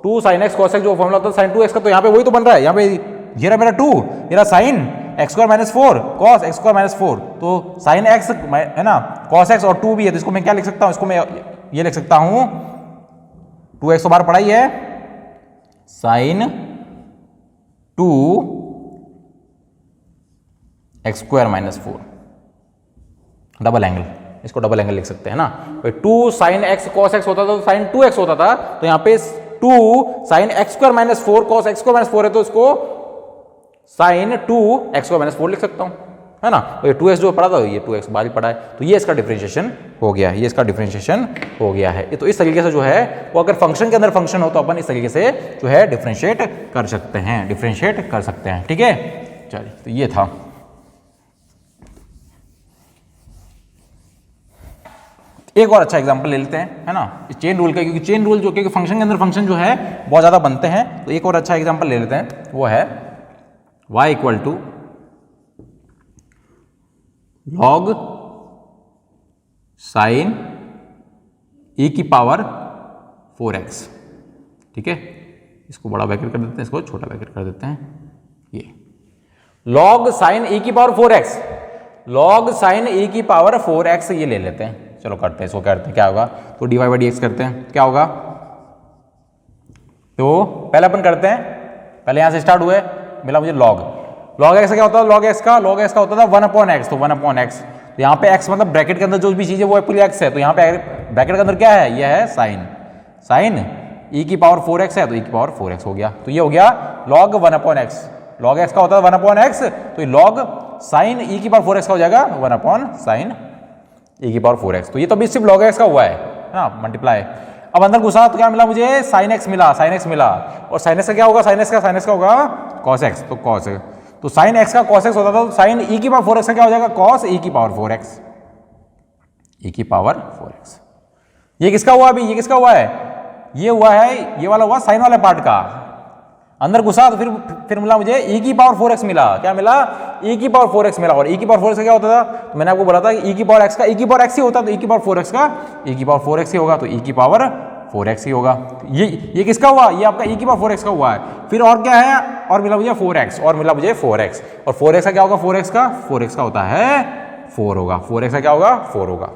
2 साइन एक्स कॉस एक्स जो फॉर्मूला होता था साइन 2x का, तो यहाँ पे वही तो बन रहा है, यहाँ पे ये रहा मेरा 2, ये रहा sine x square minus 4 cos x square minus 4, तो साइन एक्स है ना, कॉस एक्स और 2 भी है, तो इसको मैं क्या लिख सकता हूँ, इसको मैं ये लिख सकता हूँ 2x तो बार पढ़ा ही है, sine 2 X square minus 4 double angle, इसको डबल एंगल लिख सकते हैं ना। 2 साइन एक्स कॉस एक्स होता था तो साइन 2x होता था, तो यहाँ पे 2 sine x square minus 4 cos x square minus 4 है, तो इसको साइन 2 एक्स स्क्वायर माइनस 4 लिख सकता हूँ, है ना। तो ये 2x जो पढ़ा था ये 2x बाहर ही पढ़ा है, तो ये इसका डिफरेंशिएशन हो गया, ये इसका डिफरेंशिएशन हो गया है। तो इस तरीके से जो है वो अगर फंक्शन के अंदर फंक्शन हो तो अपन इस तरीके से जो है डिफरेंशिएट कर सकते हैं, डिफरेंशिएट कर सकते हैं, ठीक है। चलिए, तो ये था। एक और अच्छा एग्जांपल ले लेते हैं, है ना, चेन रूल का, क्योंकि चेन रूल जो कि फंक्शन के अंदर फंक्शन जो है बहुत ज़्यादा बनते हैं, तो एक और अच्छा एग्जांपल ले लेते हैं, वो है y equal to log sine e की पावर 4x, ठीक है। इसको बड़ा ब्रैकेट कर देते हैं, इसको छोटा ब्रैकेट कर देते हैं, ये लॉग साइन e की power 4x, log sine e की पावर 4x ये ले लेते हैं। चलो करते हैं, इसको करते हैं, क्या होगा, तो dy बाई dx करते हैं, क्या होगा, तो पहले अपन करते हैं, पहले यहां से स्टार्ट हुए, मिला मुझे लॉग x का क्या होता है, लॉग x का होता था 1/x, तो 1/x, तो यहाँ पे x मतलब ब्रैकेट के अंदर जो भी चीज है वो पूरी x है, तो यहाँ पे ब्रैकेट के अंदर क्या है, ये है साइन e की पावर 4x है, तो e की पावर 4x हो गया, तो ये हो गया log 1/x, log x का होता है 1/x, तो ये log साइन e की पावर 4x का हो जाएगा 1/sin e की पावर 4x, तो ये तो अभी सिर्फ log x का हुआ है ना, मल्टीप्लाई। अब अंदर घुसा तो क्या मिला मुझे, sin x मिला, और sin x का क्या होगा, sin x का होगा cos x, तो cos, तो sin x का cos x होता था, तो sin e की पावर 4x का क्या हो जाएगा, cos e की पावर 4x, e की पावर 4x। ये किसका हुआ, अभी ये किसका हुआ है, ये हुआ है, ये वाला हुआ साइन वाले पार्ट का, अंदर घुसा तो फिर मिला मुझे e की पावर 4x मिला, क्या मिला, e की पावर 4x मिला, और e की पावर 4x का क्या होता था, तो मैंने आपको बोला था कि e की पावर x का e की पावर x ही होता, तो e की पावर 4x का e की पावर 4x ही होगा, तो e की पावर 4x ही होगा। ये किसका हुआ, ये आपका e की पावर 4x का हुआ है, फिर और क्या है, और मिला मुझे 4x, और 4x का क्या होगा, 4x का होता है 4 होगा, 4x का क्या होगा, 4 होगा,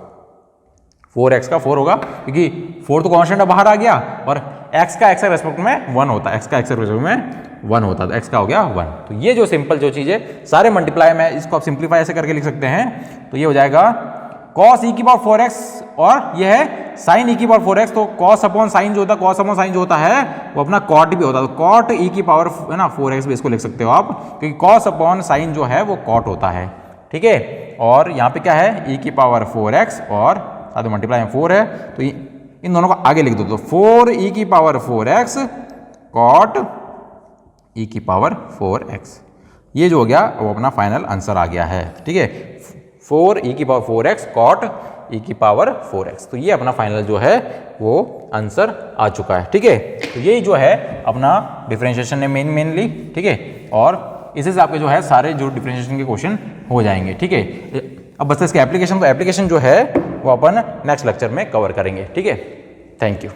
4x का 4 होगा, क्योंकि 4 तो कांस्टेंट बाहर आ गया, और x का x के रेस्पेक्ट में 1 होता है, x का x के रेस्पेक्ट में 1 होता है, तो x का हो गया 1। तो ये जो सिंपल जो चीज़ है सारे मल्टीप्लाई में, इसको आप सिंप्लीफाई ऐसे करके लिख सकते हैं, तो ये हो जाएगा cos e की पावर 4x, और ये है sin e की पावर 4x, तो cos अपॉन साइन जो होता है, cos अपॉन साइन जो होता है वो अपना cot भी होता है, तो cot e की पावर है ना 4x भी इसको लिख सकते हो आप, क्योंकि cos अपॉन साइन जो है वो cot होता है, ठीक है। और यहाँ पे क्या है, e की पावर 4x और साथ में मल्टीप्लाई में 4 है, तो इन दोनों को आगे लिख दो, तो 4e की पावर 4x cot e की पावर 4x, ये जो हो गया वो अपना फाइनल आंसर आ गया है, ठीक है, 4e की पावर 4x cot e की पावर 4x, तो ये अपना फाइनल जो है वो आंसर आ चुका है, ठीक है। तो यही जो है अपना डिफरेंशिएशन है मेनली, ठीक है, और इसी से आपके जो है सारे जो डिफरेंशिएशन के क्वेश्चन हो जाएंगे, ठीक है। अब बस इसके एप्लीकेशन, तो एप्लीकेशन जो है वो अपन नेक्स्ट लेक्चर में कवर करेंगे, ठीक है। Thank you.